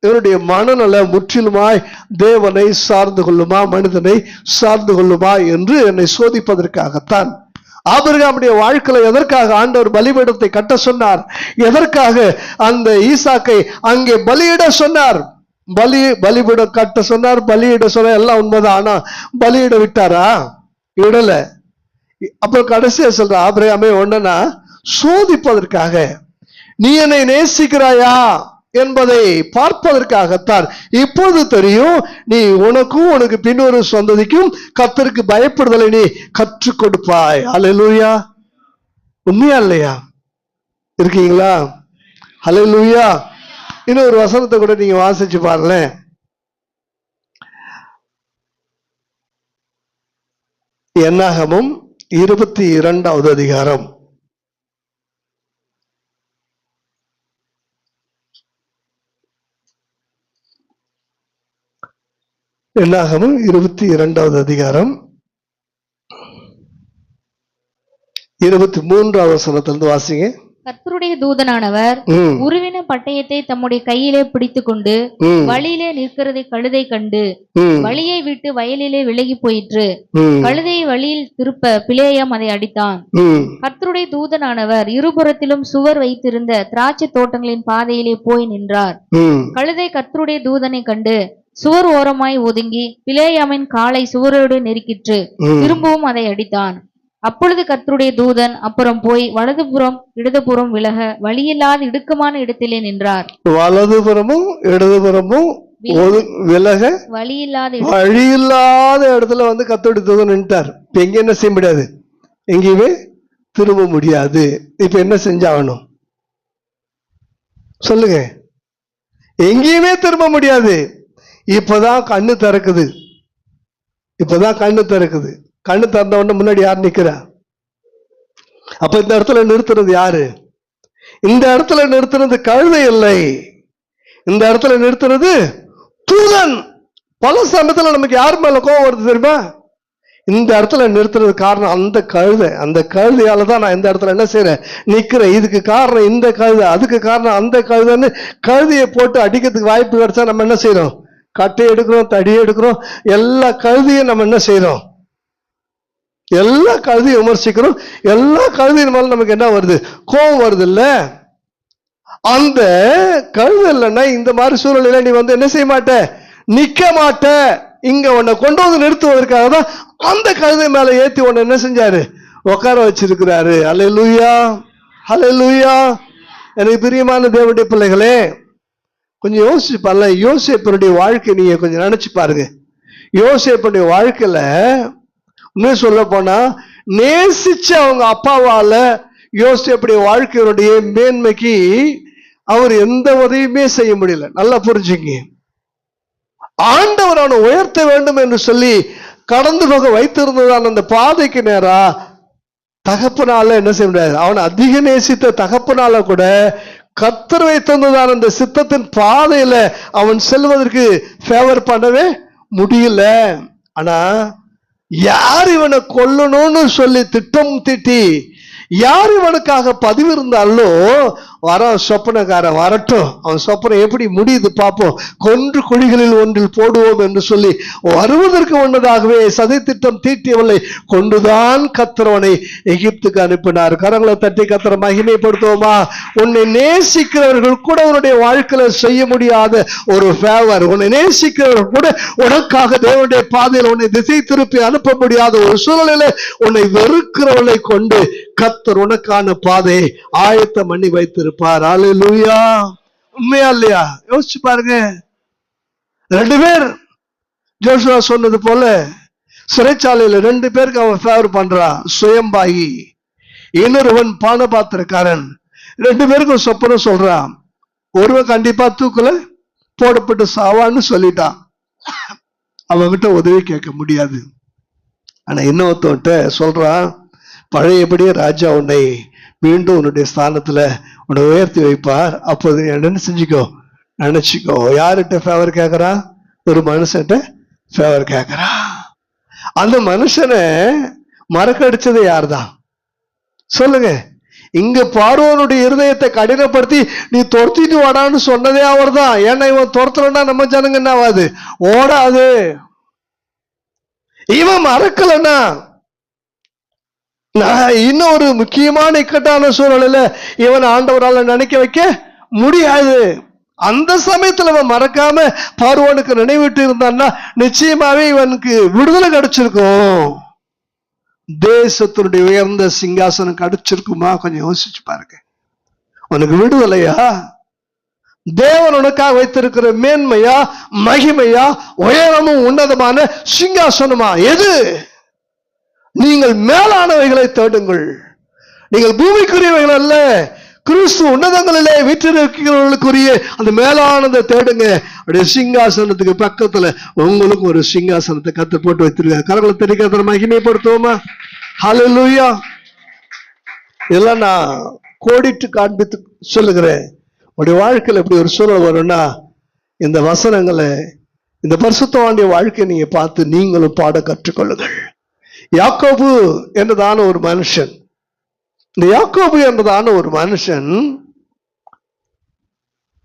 என்னுடைய மனநல முற்றிலுமாய் தேவனை சார்ந்து கொள்ளுமா, மனிதனை சார்ந்து கொள்ளுமா என்று என்னை சோதிப்பதற்காகத்தான். ஆபிரகாமுடைய வாழ்க்கையில எதற்காக ஆண்டவர் பலிபீடத்தை கட்ட சொன்னார்? எதற்காக அந்த ஈசாக்கை அங்கே பலியிட சொன்னார்? பலிபீடம் கட்ட சொன்னார், பலியிட சொன்னார், எல்லாம் உண்மைதான். ஆனா பலியிட விட்டாரா? விடல. அப்புறம் கடைசியா சொல்ற, ஆபிரகாமே ஒண்ணுன்னா சோதிப்பதற்காக, நீ என்னை நேசிக்கிறாயா என்பதை பார்ப்பதற்காகத்தான். இப்போது தெரியும், நீ உனக்கும் உனக்கு பின்னொரு சந்ததிக்கும் கர்த்தருக்கு பயப்படுதலை நீ கற்றுக் கொடுப்பாய். அல்லேலூயா. உண்மையா இல்லையா? இருக்கீங்களா? அல்லேலூயா. இன்னொரு வசனத்தை கூட நீங்க வாசிச்சு பாருங்களேன். என்னாகமும் 22வது அதிகாரம். என்னாகமும் 22வது அதிகாரம் 23வது வசனத்திலிருந்து வாசிங்க. கர்த்தருடைய தூதனானவர் உருவின பட்டயத்தை தம்முடைய கையிலே பிடித்துக் கொண்டு வழியிலே நிற்கிறதை கழுதை கண்டு வழியை விட்டு வயலிலே விலகி போயிற்று. கழுதையை வழியில் திருப்ப பிலேயாம் அதை அடித்தான். கர்த்தருடைய தூதனானவர் இருபுறத்திலும் சுவர் வைத்திருந்த திராட்சை தோட்டங்களின் பாதையிலே போய் நின்றார். கழுதை கர்த்தருடைய தூதனை கண்டு சுவர் ஓரமாய் ஒதுங்கி பிலேயாமின் காலை சுவரோடு நெருக்கிற்று. திரும்பவும் அதை அடித்தான். அப்பொழுது கர்த்தருடைய தூதன் அப்புறம் போய் வலதுபுறம் இடதுபுறம் விலக வழியில்லாத இடுக்கமான இடத்திலே நின்றார். வலதுபுறமும் இடதுபுறமும் விலக வழியில்லாத இடத்துல வந்து கர்த்தருடைய தூதன் நின்றார். இப்ப எங்க என்ன செய்ய முடியாது? எங்கேயுமே திரும்ப முடியாது. இப்ப என்ன செஞ்சாகணும் சொல்லுங்க? எங்கேயுமே திரும்ப முடியாது. இப்பதான் கண்ணு திறக்குது. இப்பதான் கண்ணு திறக்குது. கண்ணு திறந்த உடனே முன்னாடி யார் நிக்கிறா? அப்ப இந்த இடத்துல நிறுத்துறது யாரு? இந்த இடத்துல நிறுத்துறது கழுதை இல்லை, இந்த இடத்துல நிறுத்துறது தூதன். பல சமயத்துல நமக்கு யார் மேல கோவம் வருது தெரியுமா? இந்த இடத்துல நிறுத்துறது காரணம் அந்த கழுதை. அந்த கழுதையால தான் நான் இந்த இடத்துல என்ன செய்யறேன், நிக்கிறேன். இதுக்கு காரணம் இந்த கழுதை, அதுக்கு காரணம் அந்த கழுதைன்னு கழுதையை போட்டு அடிக்கிறதுக்கு வாய்ப்பு கிடைச்சா நம்ம என்ன செய்யறோம்? கட்டையை எடுக்கிறோம், தடியை எடுக்கிறோம், எல்லா கழுதையும் நம்ம என்ன செய்யறோம்? எல்லா கழுதையும் விமர்சிக்கிறோம். எல்லா கழுதையின் மேல நமக்கு என்ன வருது? கோபம் வருது இல்ல? அந்த கழுதை இல்லைன்னா இந்த மாதிரி சூழ்நிலையில நீ வந்து என்ன செய்ய மாட்ட? நிக்க மாட்ட. இங்க உன்னை கொண்டு வந்து நிறுத்துவதற்காக தான் அந்த கழுதை மேல ஏத்தி உன்னை என்ன செஞ்சாரு? உட்கார வச்சிருக்கிறாரு. அல்லேலூயா, அல்லேலூயா. எனக்கு பிரியமான தேவனுடைய பிள்ளைகளே, கொஞ்சம் யோசிச்சு பாருங்க. யோசேப்பனுடைய வாழ்க்கை நீங்க கொஞ்சம் நினைச்சு பாருங்க. யோசேப்பனுடைய வாழ்க்கையில இன்னும் சொல்ல போனா நேசிச்ச அவங்க அப்பாவால யோசேப்புடைய வாழ்க்கையினுடைய மேன்மைக்கு அவர் எந்த உதவியுமே செய்ய முடியல. நல்லா புரிஞ்சுங்க. ஆண்டவர் அவனை உயர்த்த வேண்டும் என்று சொல்லி கடந்து போக வைத்திருந்ததான அந்த பாதைக்கு நேரா தகப்பனால என்ன செய்ய முடியாது. அவனை அதிக நேசித்த தகப்பனால கூட கர்த்தர் வைத்திருந்ததான அந்த சித்தத்தின் பாதையில அவன் செல்வதற்கு ஃபேவர் பண்ணவே முடியல. ஆனா யார் இவனை கொல்லணும்னு சொல்லி திட்டம் தீட்டி யார் இவனுக்காக பதிவு இருந்தாலோ வர சொப்பனக்காரன் வரட்டும், அவன் சொப்பனம் எப்படி முடியுது பார்ப்போம், கொன்று குழிகளில் ஒன்றில் போடுவோம் என்று சொல்லி வருவதற்கு முன்னதாகவே சதி திட்டம் தீட்டியவளை கொண்டுதான் கர்த்தரவனை எகிப்துக்கு அனுப்பினார். கரங்களை தட்டி கர்த்தரை மகிமைப்படுத்துவோமா? உன்னை நேசிக்கிறவர்கள் கூட உன்னுடைய வாழ்க்கையில செய்ய முடியாத ஒரு ஃபேவர், உன்னை நேசிக்கிறவர்கள் கூட உனக்காக தேவனுடைய பாதையில் உன்னை திசை திருப்பி அனுப்ப முடியாத ஒரு சூழ்நிலையில உன்னை வெறுக்கிறவளை கொண்டு கர்த்தர் உனக்கான பாதையை ஆயத்தம் பண்ணி வைத்திருப்பார். அல்லேலூயா. உண்மையா இல்லையா? யோசிச்சு பாருங்க. 2 பேர் ஜோஷுவா சொன்னது போல சிறைச்சாலையில 2 பேருக்கு அவன் ஃபேவர் பண்றான். சுயம்பாகி, இன்னொருவன் பானபாத்திரக்காரன். 2 பேருக்கும் சொப்பனம் சொல்றான். ஒருவன் கண்டிப்பா தூக்குல போடப்பட்டு சாவான்னு சொல்லிட்டான். அவன்கிட்ட உதவி கேட்க முடியாது. ஆனா இன்னொருத்தவன்ட்ட சொல்றான், பழையபடியே ராஜா உன்னை மீண்டும் உன்னுடைய ஸ்தானத்துல உன்னை உயர்த்தி வைப்பார், அப்போது என்ன செஞ்சுக்கோ, நினைச்சுக்கோ. யார்கிட்ட ஃபேவர் கேட்கறா? ஒரு மனுஷன்ட்ட ஃபேவர் கேட்கறா. அந்த மனுஷனை மறக்கடிச்சது யார் தான் சொல்லுங்க? இங்க பார்வோனுடைய இருதயத்தை கடினப்படுத்தி நீ துரத்திட்டு வாடான்னு சொன்னதே அவர் தான். ஏன்னா இவன் துரத்துறா நம்ம ஜனங்க என்ன ஆகாது? ஓடாது. இவன் மறக்கலன்னா இன்னும் ஒரு முக்கியமான இக்கட்டான சூழ்நிலையில இவன் ஆண்டவரால நினைக்க வைக்க முடியாது. அந்த சமயத்துல அவன் மறக்காம பார்வோனுக்கு நினைவிட்டு இருந்தான்னா நிச்சயமாவே இவனுக்கு விடுதலை கிடைச்சிருக்கும். தேசத்தினுடைய உயர்ந்த சிங்காசனம் கிடைச்சிருக்குமா? கொஞ்சம் யோசிச்சு பாருங்க. உனக்கு விடுதலையா? தேவன் உனக்காக வைத்திருக்கிற மேன்மையா, மகிமையா, உயரமும் உன்னதமான சிங்காசனமா? எது? நீங்கள் மேலானவைகளை தேடுங்கள். நீங்கள் பூமிக்குரியவைகள் அல்ல, கிறிஸ்து உன்னதங்களிலே வீற்றிருக்கிறவர்களுக்குரிய அந்த மேலானதை தேடுங்க. அப்படியே சிங்காசனத்துக்கு பக்கத்துல உங்களுக்கு ஒரு சிங்காசனத்தை கத்து போட்டு வைத்திருக்க. கரங்களை தெரிவிக்கிற மகிமைப்படுத்துவோமா? ஹல்லேலூயா. இதெல்லாம் நான் கோடிட்டு காண்பித்து சொல்லுகிறேன். உடைய வாழ்க்கையில் எப்படி ஒரு சூழல் வரும்னா, இந்த வசனங்களை, இந்த பரிசுத்தவானுடைய வாழ்க்கையை நீங்க பார்த்து நீங்களும் பாட கற்றுக்கொள்ளுங்கள். யாக்கோபு என்றதான ஒரு மனுஷன், இந்த யாக்கோபு என்றதான ஒரு மனுஷன்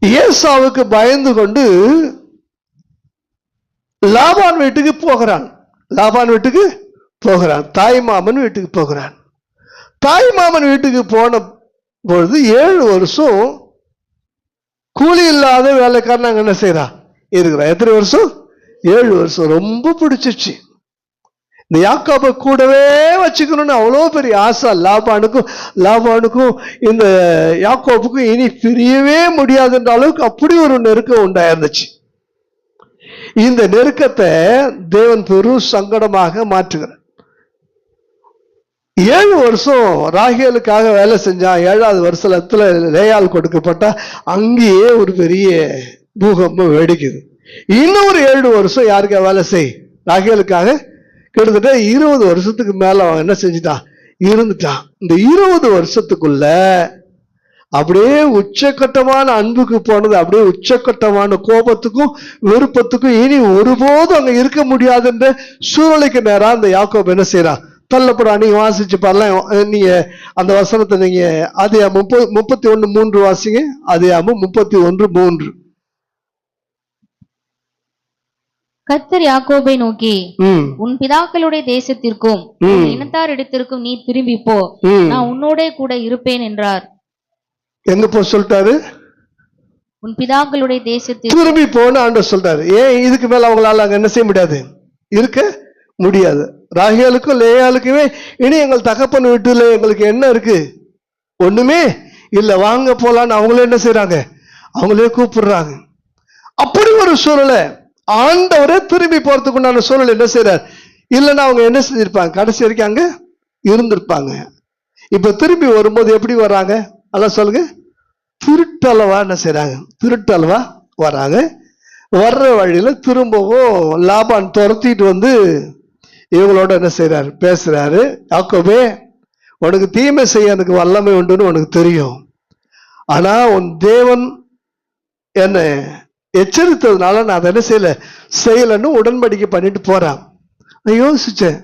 ஏசாவுக்கு பயந்து கொண்டு லாபான் வீட்டுக்கு போகிறான். லாபான் வீட்டுக்கு போகிறான். தாய் மாமன் வீட்டுக்கு போகிறான். தாய் மாமன் வீட்டுக்கு போன பொழுது 7 வருஷம் கூலி இல்லாத வேலைக்காரன் அங்க என்ன செய்யறான்? இருக்கிறான். எத்தனை வருஷம்? 7 வருஷம். ரொம்ப பிடிச்சிச்சு. இந்த யாக்கோபை கூடவே வச்சுக்கணும்னு அவ்வளோ பெரிய ஆசை லாபானுக்கும் இந்த யாக்கோபுக்கும். இனி பிரியவே முடியாதுன்ற அளவுக்கு அப்படி ஒரு நெருக்கம் உண்டாயிருந்துச்சு. இந்த நெருக்கத்தை தேவன் பெரும் சங்கடமாக மாற்றுகிறார். 7 வருஷம் ராகேலுக்காக வேலை செஞ்சான். 7வது வருஷத்துல லேயால் கொடுக்கப்பட்ட அங்கேயே ஒரு பெரிய பூகம்பம் வெடிக்குது. இன்னொரு 7 வருஷம் யாருக்கா வேலை செய்? ராகேலுக்காக. கிட்டத்தட்ட 20 வருஷத்துக்கு மேல அவன் என்ன செஞ்சுட்டான்? இருந்துட்டான். இந்த 20 வருஷத்துக்குள்ள அப்படியே உச்சக்கட்டமான அன்புக்கு போனது, அப்படியே உச்சக்கட்டமான கோபத்துக்கும் வெறுப்பத்துக்கும் இனி ஒருபோதும் அங்க இருக்க முடியாதுன்ற சூழ்நிலைக்கு நேரா அந்த யாக்கோபு என்ன செய்யறான், தள்ளப்படுறா. நீங்க வாசிச்சு பாரலாம், நீங்க அந்த வசனத்தை நீங்க ஆதியாகமம் 31:3 வாசிங்க. ஆதியாகமம் 31:3. கர்த்தர் யாக்கோபை நோக்கி, உன் பிதாக்களுடைய தேசத்திற்கும் உன் இனத்தாரிடத்திற்கும் நீ திரும்பி போ, நான் உன்னோட கூட இருப்பேன் என்றார். எங்க போ சொல்லிட்டாரு? உன் பிதாக்களுடைய தேசத்தில் திரும்பி போன்னு ஆண்டவர் சொல்றாரு. ஏன் இதுக்கு மேல அவங்களால அங்க என்ன செய்ய முடியாது, இருக்க முடியாது. ராகேலுக்கும் லேயாளுக்குமே இனி எங்கள் தகப்பன் வீட்டுல எங்களுக்கு என்ன இருக்கு, ஒண்ணுமே இல்ல, வாங்க போலான்னு அவங்களே என்ன செய்யறாங்க, அவங்களே கூப்பிடுறாங்க. அப்படி ஒரு சூழலை ஆண்டவரே திரும்பி போறதுக்கு உண்டான சூழல் என்ன செய்யறாரு. இல்லைன்னா அவங்க என்ன செஞ்சிருப்பாங்க, கடைசி வரைக்கும் அங்க இருந்திருப்பாங்க. இப்ப திரும்பி வரும்போது எப்படி வர்றாங்க, அதெல்லாம் சொல்லுங்க. திருட்டளவா என்ன செய்யறாங்க, திருட்டளவா வராங்க. வர்ற வழியில திரும்பவும் லாபான் துரத்திட்டு வந்து இவங்களோட என்ன செய்யறாரு, பேசுறாரு. யாக்கோபே, உனக்கு தீமை செய்ய எனக்கு வல்லமை உண்டுன்னு உனக்கு தெரியும். ஆனா உன் தேவன் என்ன எச்சரித்ததுனால நான் அதை என்ன செய்யலன்னு உடன்படிக்கை பண்ணிட்டு போறான். நான் யோசிச்சேன்,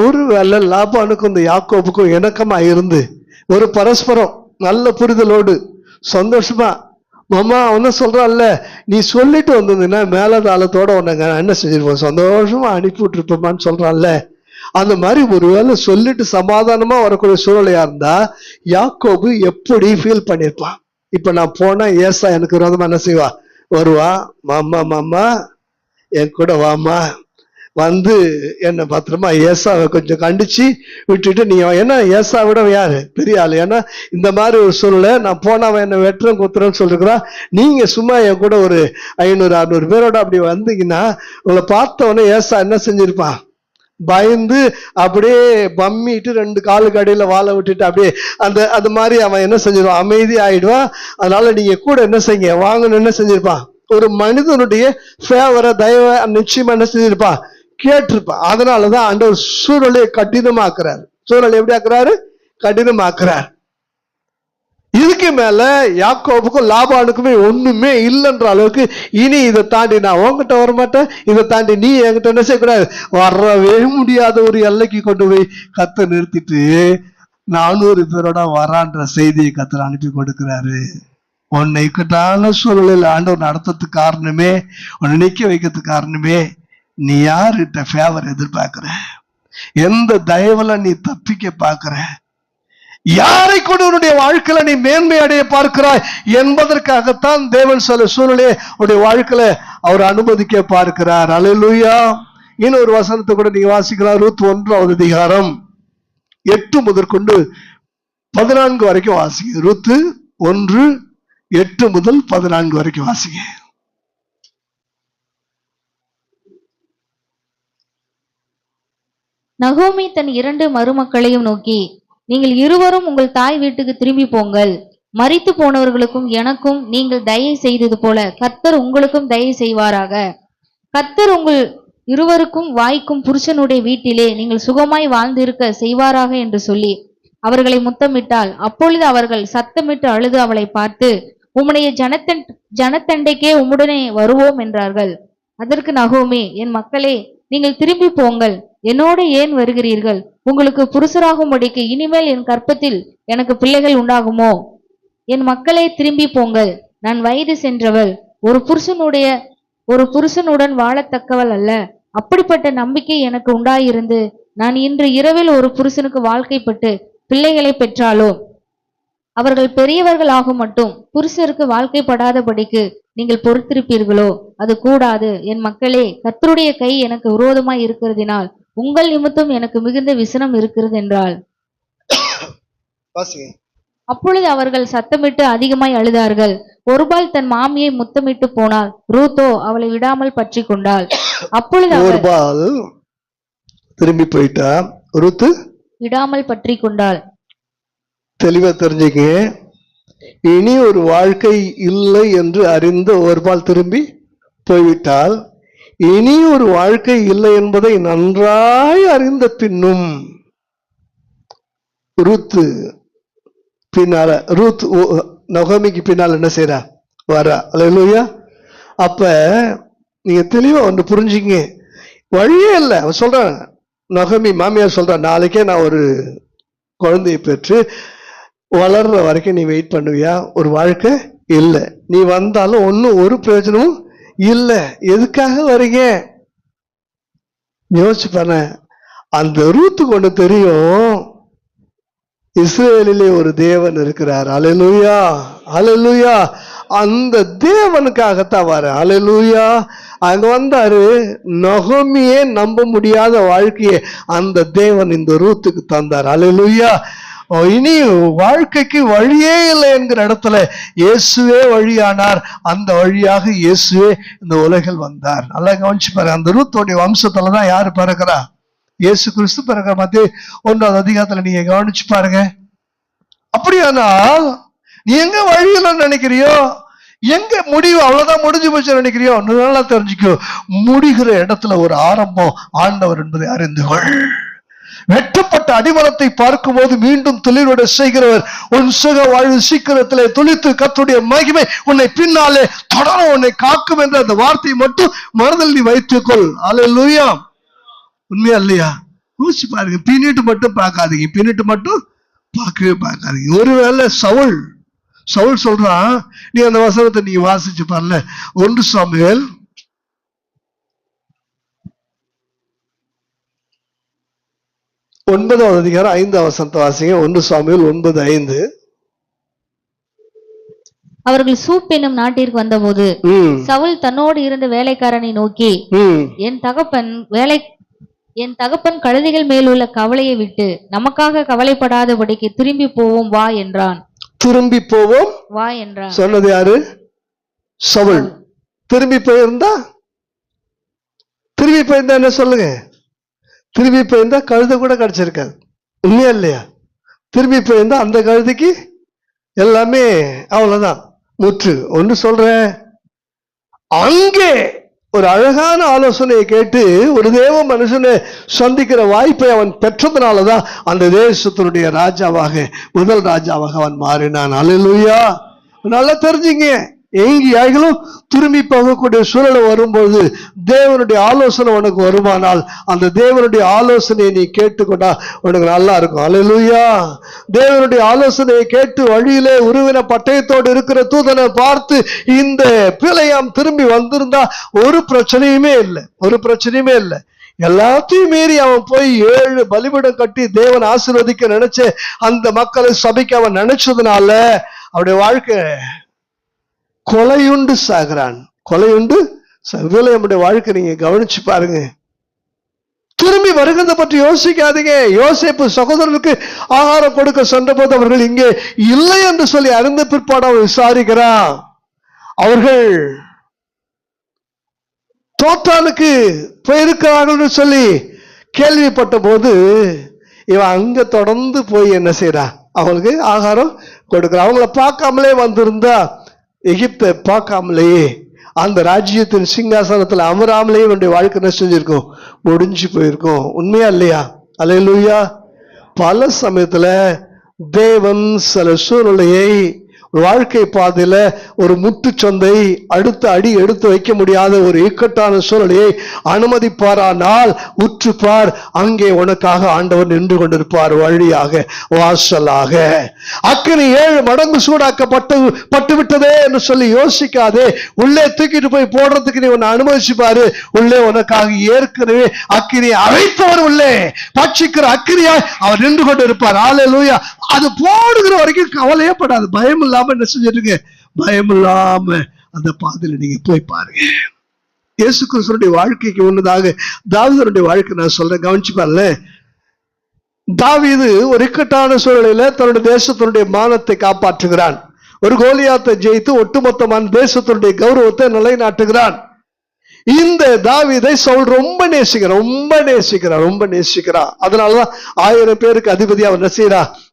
ஒரு வேலை லாபானுக்கும் இந்த யாக்கோபுக்கும் இணக்கமா இருந்து ஒரு பரஸ்பரம் நல்ல புரிதலோடு சந்தோஷமா, மாமா அவன சொல்றான்ல, நீ சொல்லிட்டு வந்ததுன்னா மேலதாளத்தோட உன்னை என்ன செஞ்சிருப்போம், சந்தோஷமா அனுப்பி விட்டுருப்போமான்னு சொல்றான்ல, அந்த மாதிரி ஒருவேளை சொல்லிட்டு சமாதானமா வரக்கூடிய சூழ்நிலையா இருந்தா யாக்கோபு எப்படி ஃபீல் பண்ணிருப்பான். இப்ப நான் போனா ஏசா எனக்கு விரோதமா என்ன செய்வா, வருவா, மாமா மாமா என் கூட வாமா, வந்து என்ன பத்திரமா ஏசாவை கொஞ்சம் கண்டிச்சு விட்டுட்டு நீ, ஏன்னா ஏசா விட யாரு பெரிய ஆளு, ஏன்னா இந்த மாதிரி ஒரு சூழ்நிலை நான் போனவன் என்ன வெட்டுறேன் குத்துறேன்னு சொல்லிருக்கிறா. நீங்க சும்மா என் கூட ஒரு 500-600 பேரோட அப்படி வந்தீங்கன்னா உங்களை பார்த்தவொடனே ஏசா என்ன செஞ்சிருப்பான், பயந்து அப்படியே பம்மிட்டு 2 காலுக்கு அடியில வாழை விட்டுட்டு அப்படியே அந்த மாதிரி அவன் என்ன செஞ்சிருவான், அமைதி ஆயிடுவான். அதனால நீங்க கூட என்ன செய்யுங்க வாங்கன்னு என்ன செஞ்சிருப்பான், ஒரு மனிதனுடைய ஃபேவரை தயவை நிச்சயமா என்ன செஞ்சிருப்பான், கேட்டிருப்பான். அதனாலதான் ஆண்டவர் சூழலை கடினமாக்குறாரு. சூழலை எப்படி ஆக்குறாரு, கடினமாக்குறார். இதுக்கு மேல யாக்கோபுக்கும் லாபானுக்குமே ஒண்ணுமே இல்லைன்ற அளவுக்கு இனி இதை தாண்டி நான் உங்ககிட்ட வரமாட்டேன், இதை தாண்டி நீ என்கிட்ட என்ன செய்யக்கூடாது, வரவே முடியாத ஒரு எல்லைக்கு கொண்டு போய் கத்த நிறுத்திட்டு 400 பேரோட வரான்ற செய்தியை கத்தர் அனுப்பி கொடுக்கிறாரு. உன்னை இக்கட்டான சூழலில் ஆண்டவர் நடத்துறதுக்கு காரணமே, உன்னை நிக்க வைக்கிறதுக்கு காரணமே, நீ யார்கிட்ட ஃபேவர் எதிர்பார்க்கிற, எந்த தயவுல நீ தப்பிக்க பார்க்கிற, யாரை கொண்டு உன்னுடைய வாழ்க்கையில நீ மேன்மை அடைய பார்க்கிறாய் என்பதற்காகத்தான் தேவன் சொல்ல சூழலே உன்னுடைய வாழ்க்கையில அவர் அனுமதிக்க பார்க்கிறார். அல்லேலூயா. இன்னொரு வசனத்தை கூட நீங்க வாசிக்கலாம். ரூத் 1 அதிகாரம் 8 முதற்கொண்டு 14 வரைக்கும் வாசிங்க. ரூத் 1:8 முதல் 14 வரைக்கும் வாசிங்க. நகோமி தன் 2 மருமக்களையும் நோக்கி, நீங்கள் இருவரும் உங்கள் தாய் வீட்டுக்கு திரும்பி போங்கள். மரித்து போனவர்களுக்கும் எனக்கும் நீங்கள் தயை செய்தது போல கர்த்தர் உங்களுக்கும் தயை செய்வாராக. கர்த்தர் உங்கள் இருவருக்கும் வாய்க்கும் புருஷனுடைய வீட்டிலே நீங்கள் சுகமாய் வாழ்ந்திருக்க செய்வாராக என்று சொல்லி அவர்களை முத்தமிட்டாள். அப்பொழுது அவர்கள் சத்தமிட்டு அழுது அவளை பார்த்து, உம்முடைய ஜனத்தண்டைக்கே உம்முடனே வருவோம் என்றார்கள். அதற்கு நகோமி, என் மக்களே, நீங்கள் திரும்பி போங்கள், என்னோடு ஏன் வருகிறீர்கள்? உங்களுக்கு புருஷராகும்படிக்கு இனிமேல் என் கற்பத்தில் எனக்கு பிள்ளைகள் உண்டாகுமோ? என் மக்களே, திரும்பி போங்கள். நான் வயது சென்றவள், ஒரு புருஷனுடன் வாழத்தக்கவள் அல்ல. அப்படிப்பட்ட நம்பிக்கை எனக்கு உண்டாயிருந்து நான் இன்று இரவில் ஒரு புருஷனுக்கு வாழ்க்கைப்பட்டு பிள்ளைகளை பெற்றாலோ அவர்கள் பெரியவர்கள் ஆகும் மட்டும் புருஷருக்கு வாழ்க்கைப்படாதபடிக்கு நீங்கள் பொறுத்திருப்பீர்களோ? அது கூடாது. என் மக்களே, கர்த்தருடைய கை எனக்கு விரோதமாய் இருக்கிறதினால் உங்கள் நிமித்தம் எனக்கு மிகுந்த விசனம் இருக்கிறது என்றாள். அப்பொழுது அவர்கள் சத்தமிட்டு அதிகமாய் அழுதார்கள். ஒருபால் தன் மாமியை முத்தமிட்டு போனாள். ரூத்தோ அவளை விடாமல் பற்றி கொண்டாள். அப்பொழுது ஒருபால் திரும்பி போயிட்டா, ரூத்து விடாமல் பற்றி கொண்டாள். தெளிவா தெரிஞ்சுக்க, இனி ஒரு வாழ்க்கை இல்லை என்று அறிந்த ஒருபால் திரும்பி போய்விட்டால், இனி ஒரு வாழ்க்கை இல்லை என்பதை நன்றாய் அறிந்த பின்னும் ரூத்து பின்னால நகோமிக்கு பின்னால் என்ன செய்யறா? வரா. அல்லேலூயா. அப்ப நீங்க தெளிவா ஒன்று புரிஞ்சுங்க, வழியே இல்லை. அவன் சொல்றான், நகோமி மாமியார் சொல்றான், நாளைக்கே நான் ஒரு குழந்தையை பெற்று வளர்ற வரைக்கும் நீ வெயிட் பண்ணுவியா? ஒரு வாழ்க்கை இல்லை. நீ வந்தாலும் ஒன்னும் ஒரு பிரயோஜனமும் இல்லை. எதுக்காக வரீங்க? யோசிச்சு பாரு. அந்த ரூத்துக்கு ஒண்ணு தெரியும், இஸ்ரேலிலே ஒரு தேவன் இருக்கிறார். அல்லேலூயா, அல்லேலூயா. அந்த தேவனுக்காகத்தான் வர. அல்லேலூயா. அங்க வந்தாரு. நகோமியே நம்ப முடியாத வாழ்க்கையை அந்த தேவன் இந்த ரூத்துக்கு தந்தார். அல்லேலூயா. இனி வாழ்க்கைக்கு வழியே இல்லை என்கிற இடத்துல இயேசுவே வழியானார். அந்த வழியாக இயேசுவே இந்த உலகில் வந்தார். நல்லா கவனிச்சு பாருங்க. அந்த ரூத்தோடைய வம்சத்துலதான் யாரு பிறக்கிறா? இயேசு கிறிஸ்து பிறக்கிற. மத்திய 1ஆம் அதிகாரத்துல நீங்க கவனிச்சு பாருங்க. அப்படியானால் நீ எங்க வழியில நினைக்கிறியோ, எங்க முடிவு அவ்வளவுதான் முடிஞ்சு போச்சு நினைக்கிறியோ, நல்லா தெரிஞ்சுக்கோ, முடிகிற இடத்துல ஒரு ஆரம்பம் ஆண்டவர் என்பதை அறிந்து கொள். வெட்டப்பட்ட அடிமரத்தை பார்க்கும் போது மீண்டும் துளிரோட செய்கிறவர் உன் சுக வாழ்வு சீக்கிரத்திலே துளித்து கர்த்தருடைய மகிமை உன்னை பின்னாலே தொடரும், உன்னை காக்கும் என்ற அந்த வார்த்தையை மட்டும் மனதில் நீ வைத்துக்கொள். அல்லேலூயா. உண்மையா இல்லையா? யோசிச்சு பாருங்க. பின்னிட்டு மட்டும் பார்க்காதீங்க, பின்னிட்டு மட்டும் பார்க்கவே பார்க்காதீங்க. ஒருவேளை சவுல் சொல்றான், நீ அந்த வசனத்தை நீங்க வாசிச்சு பாருல. 1 சாமுவேல் 9ஆம் அதிகாரம் 5ஆம் வசனத்தை வாசிங்க. 1 சாமுவேல் 9:5. அவர்கள் சூப் என்னும் நாட்டிற்கு வந்தபோது சவுல் தன்னோடு இருந்த வேலைக்காரனை நோக்கி, என் தகப்பன் கழுதைகள் மேல் உள்ள கவலையை விட்டு நமக்காக கவலைப்படாதபடிக்கு திரும்பி போவோம் வா என்றான். திரும்பி போவோம் வா என்றான். சொன்னது யாரு? சவுல். திரும்பி போயிருந்தா என்ன சொல்லுங்க? திரும்பி போயிருந்தா கழுதை கூட கிடைச்சிருக்காது. உண்மையா இல்லையா? திரும்பி போயிருந்தா அந்த கழுதைக்கு எல்லாமே அவ்வளவுதான், முற்று. ஒன்று சொல்றேன், அங்கே ஒரு அழகான ஆலோசனையை கேட்டு ஒரு தேவ மனுஷனை சந்திக்கிற வாய்ப்பை அவன் பெற்றதுனாலதான் அந்த தேசத்தினுடைய ராஜாவாக, முதல் ராஜாவாக அவன் மாறினான். அல்லேலூயா. நல்லா தெரிஞ்சுங்க, எங்கேயாகிலும் திரும்பி போகக்கூடிய சூழலை வரும்போது தேவனுடைய ஆலோசனை உனக்கு வருமானால் அந்த தேவனுடைய ஆலோசனையை நீ கேட்டுக்கொண்டா உனக்கு நல்லா இருக்கும். அல்லேலூயா. தேவனுடைய ஆலோசனையை கேட்டு வழியிலே உருவின பட்டயத்தோடு இருக்கிற தூதனை பார்த்து இந்த பிழையாம் திரும்பி வந்திருந்தா ஒரு பிரச்சனையுமே இல்லை, ஒரு பிரச்சனையுமே இல்லை. எல்லாத்தையும் மீறி அவன் போய் 7 பலிபீடம் கட்டி தேவன் ஆசீர்வதிக்க நினைச்ச அந்த மக்களை சபைக்கு அவன் நினைச்சதுனால அவருடைய வாழ்க்கை கொலையுண்டு சாகிறான். கொலையுண்டு நம்முடைய வாழ்க்கை நீங்க கவனிச்சு பாருங்க. திரும்பி வருகிறத பற்றி யோசிக்காதீங்க. யோசேப்பு சகோதரருக்கு ஆகாரம் கொடுக்க சென்ற போது அவர்கள் இங்கே இல்லை என்று சொல்லி அறிந்த பிற்பாடு அவன் விசாரிக்கிறான். அவர்கள் தோத்தானுக்கு போயிருக்கிறார்கள் சொல்லி கேள்விப்பட்ட போது இவன் அங்க தொடர்ந்து போய் என்ன செய்யறான்? அவங்களுக்கு ஆகாரம் கொடுக்கிறான். அவங்கள பார்க்காமலே வந்திருந்தா, எகிப்தை பார்க்காமலேயே, அந்த ராஜ்யத்தின் சிங்காசனத்துல அமராமலேயே என்னுடைய வாழ்க்கை என்ன செஞ்சிருக்கும்? முடிஞ்சு போயிருக்கும். உண்மையா இல்லையா? அல்லேலூயா. பல சமயத்துல தேவன் சில சூழ்நிலையை வாழ்க்கை பாதையில ஒரு முட்டுச்சந்தை அடுத்த அடி எடுத்து வைக்க முடியாத ஒரு இக்கட்டான சூழ்நிலையை அனுமதிப்பாரானால் உற்றுப்பார், அங்கே உனக்காக ஆண்டவர் நின்று கொண்டிருப்பார், வழியாக வாசலாக. அக்கினி 7 மடங்கு சூடாக்கப்பட்டு விட்டதே என்று சொல்லி யோசிக்காதே. உள்ளே தூக்கிட்டு போய் போடுறதுக்கு நீ உன்னை அனுமதிச்சு பாரு. உள்ளே உனக்காக ஏற்கனவே அக்கினியை அழைத்தவர், உள்ளே பட்சிக்கிற அக்கினியாய் அவர் நின்று கொண்டு இருப்பார். அல்லேலூயா. அது போடுகிற வரைக்கும் கவலையே படாது. பயம் இல்லாம என்ன செஞ்சிருங்க? பயம் இல்லாம அந்த பாதையில நீங்க போய் பாருங்க. இயேசு கிறிஸ்துவினுடைய வாழ்க்கைக்கு முன்னதாக தாவீதுடைய வாழ்க்கை நான் சொல்றேன், கவனிச்சு பாருங்க. தாவீது ஒரு இக்கட்டான சூழலில தன்னுடைய தேசத்தினுடைய மானத்தை காப்பாற்றுகிறான். ஒரு கோலியாத்தை ஜெயித்து ஒட்டுமொத்தமான தேசத்தினுடைய கௌரவத்தை நிலைநாட்டுகிறான். இந்த தாவீதை சவுல் ரொம்ப நேசிக்கிறான். அதனாலதான் 1000 பேருக்கு அதிபதி அவர்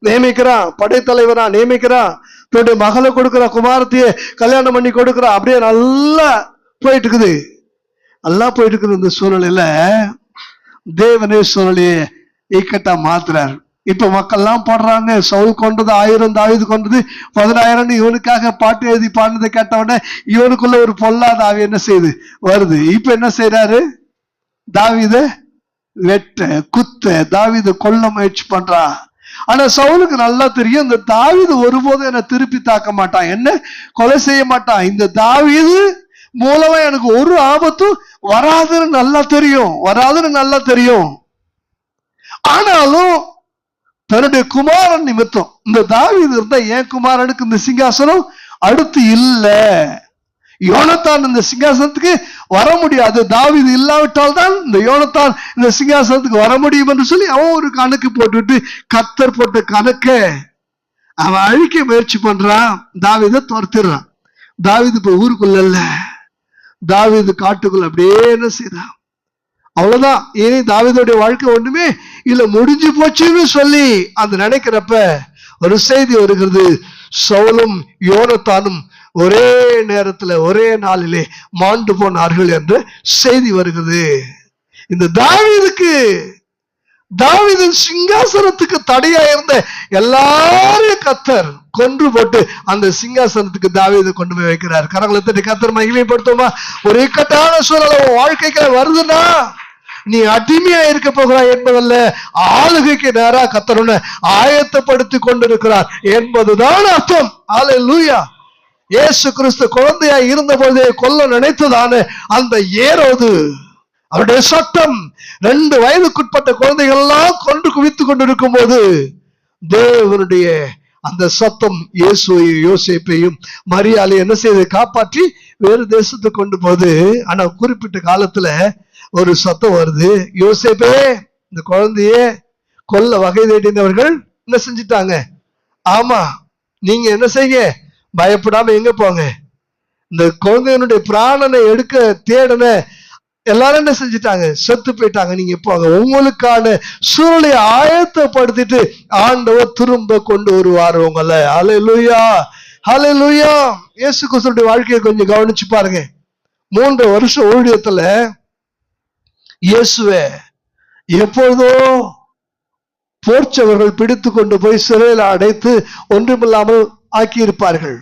நியமிக்கிறான், படைத்தலைவரா நியமிக்கிறான், தன்னுடைய மகளை கொடுக்கிற, குமாரத்தையே கல்யாணம் பண்ணி கொடுக்கிறா. அப்படியே நல்லா போயிட்டு இருக்குது. இந்த சூழ்நிலையில தேவனே சூழ்நிலையை இக்கட்டா மாத்துறார். இப்ப மக்கள்லாம் போடுறாங்க, சவுல் கொண்டது 1000, தாவீது கொண்டது 10,000, இவனுக்காக பாட்டு எழுதி பாடினதை கேட்டவொடனே இவனுக்குள்ள ஒரு பொல்லாத ஆவி என்ன செய்யுது, வருது. இப்ப என்ன செய்யறாரு, தாவீத வெட்ட குத்த தாவீத கொல்ல முயற்சி பண்றான். ஆனா சவுலுக்கு நல்லா தெரியும், இந்த தாவீது ஒருபோதும் என்ன திருப்பி தாக்க மாட்டான், என்ன கொலை செய்ய மாட்டான், இந்த தாவீது மூலமா எனக்கு ஒரு ஆபத்தும் வராதுன்னு நல்லா தெரியும். ஆனாலும் தன்னுடைய குமாரன் நிமித்தம், இந்த தாவீது இருந்தா என் குமாரனுக்கு இந்த சிங்காசனம் அடுத்து இல்ல, யோனத்தான் இந்த சிங்காசனத்துக்கு வர முடியாது, தாவீது இல்லாவிட்டால் தான் இந்த யோனத்தான் இந்த சிங்காசனத்துக்கு வர முடியும் என்று சொல்லி அவன் ஒரு கணக்கு போட்டுட்டு, கர்த்தர் போட்ட கணக்க அவன் அழிக்க முயற்சி பண்றான், தாவீதை துரத்திடுறான். தாவீது இப்ப ஊருக்குள்ள, தாவீது காட்டுக்குள்ள அப்படியே என்ன செய்யறான், அவ்வளவுதான், இனி தாவீதுடைய வாழ்க்கை ஒண்ணுமே இல்ல, முடிஞ்சு போச்சுன்னு சொல்லி அந்த நினைக்கிறப்ப ஒரு செய்தி வருகிறது, சவுலும் யோனத்தானும் ஒரே நேரத்துல ஒரே நாளிலே மாண்டு போனார்கள் என்ற செய்தி வருகிறது. இந்த தாவீதின் சிங்காசனத்துக்கு தடையா இருந்த எல்லாரையும் கர்த்தர் கொன்று போட்டு அந்த சிங்காசனத்துக்கு தாவீதை கொண்டு போய் வைக்கிறார். கரங்களை தட்டி கர்த்தர் மகிமைப்படுத்துமா. ஒரு இக்கட்டான சூழல் வாழ்க்கைக்கு வருதுன்னா நீ அடிமையா இருக்க போகிறாய் என்பதல்ல, ஆளுகைக்கு நேரா கர்த்தர் ஆயத்தப்படுத்தி கொண்டிருக்கிறார் என்பதுதான் அர்த்தம். அல்லேலூயா. இயேசு கிறிஸ்து குழந்தையா இருந்த போதே கொல்ல நினைத்ததான அந்த ஏரோது, அவருடைய சட்டம் 2 வயதுக்குட்பட்ட குழந்தைகள் எல்லாம் கொண்டு குவித்துக் கொண்டிருக்கும் போது தேவனுடைய அந்த சத்தம் இயேசுவையும் யோசேப்பையும் மரியாதையும் என்ன செய்து காப்பாற்றி வேறு தேசத்துக்கு கொண்டு போகுது. ஆனா குறிப்பிட்ட காலத்துல ஒரு சத்தம் வருது, யோசேப்பே இந்த குழந்தைய கொல்ல வகை தேடினவர்கள் என்ன செஞ்சிட்டாங்க, ஆமா நீங்க என்ன செய்ய, பயப்படாம எங்க போங்க, இந்த குழந்தையனுடைய பிராணனை எடுக்க தேடன எல்லாரும் என்ன செஞ்சிட்டாங்க, செத்து போயிட்டாங்க, நீங்க போங்க, உங்களுக்கான சூழலை ஆயத்தப்படுத்திட்டு ஆண்டவர் திரும்ப கொண்டு வருவார் உங்களை. ஹல்லேலூயா, ஹல்லேலூயா. இயேசு கிறிஸ்துவின் வாழ்க்கையை கொஞ்சம் கவனிச்சு பாருங்க. 3 வருஷம் ஊழியத்துல இயேசுவே எப்பொழுதோ போர்ச்சவர்கள் பிடித்து கொண்டு போய் சிறையில் அடைத்து ஒன்றுமில்லாமல் ஆக்கியிருப்பார்கள்.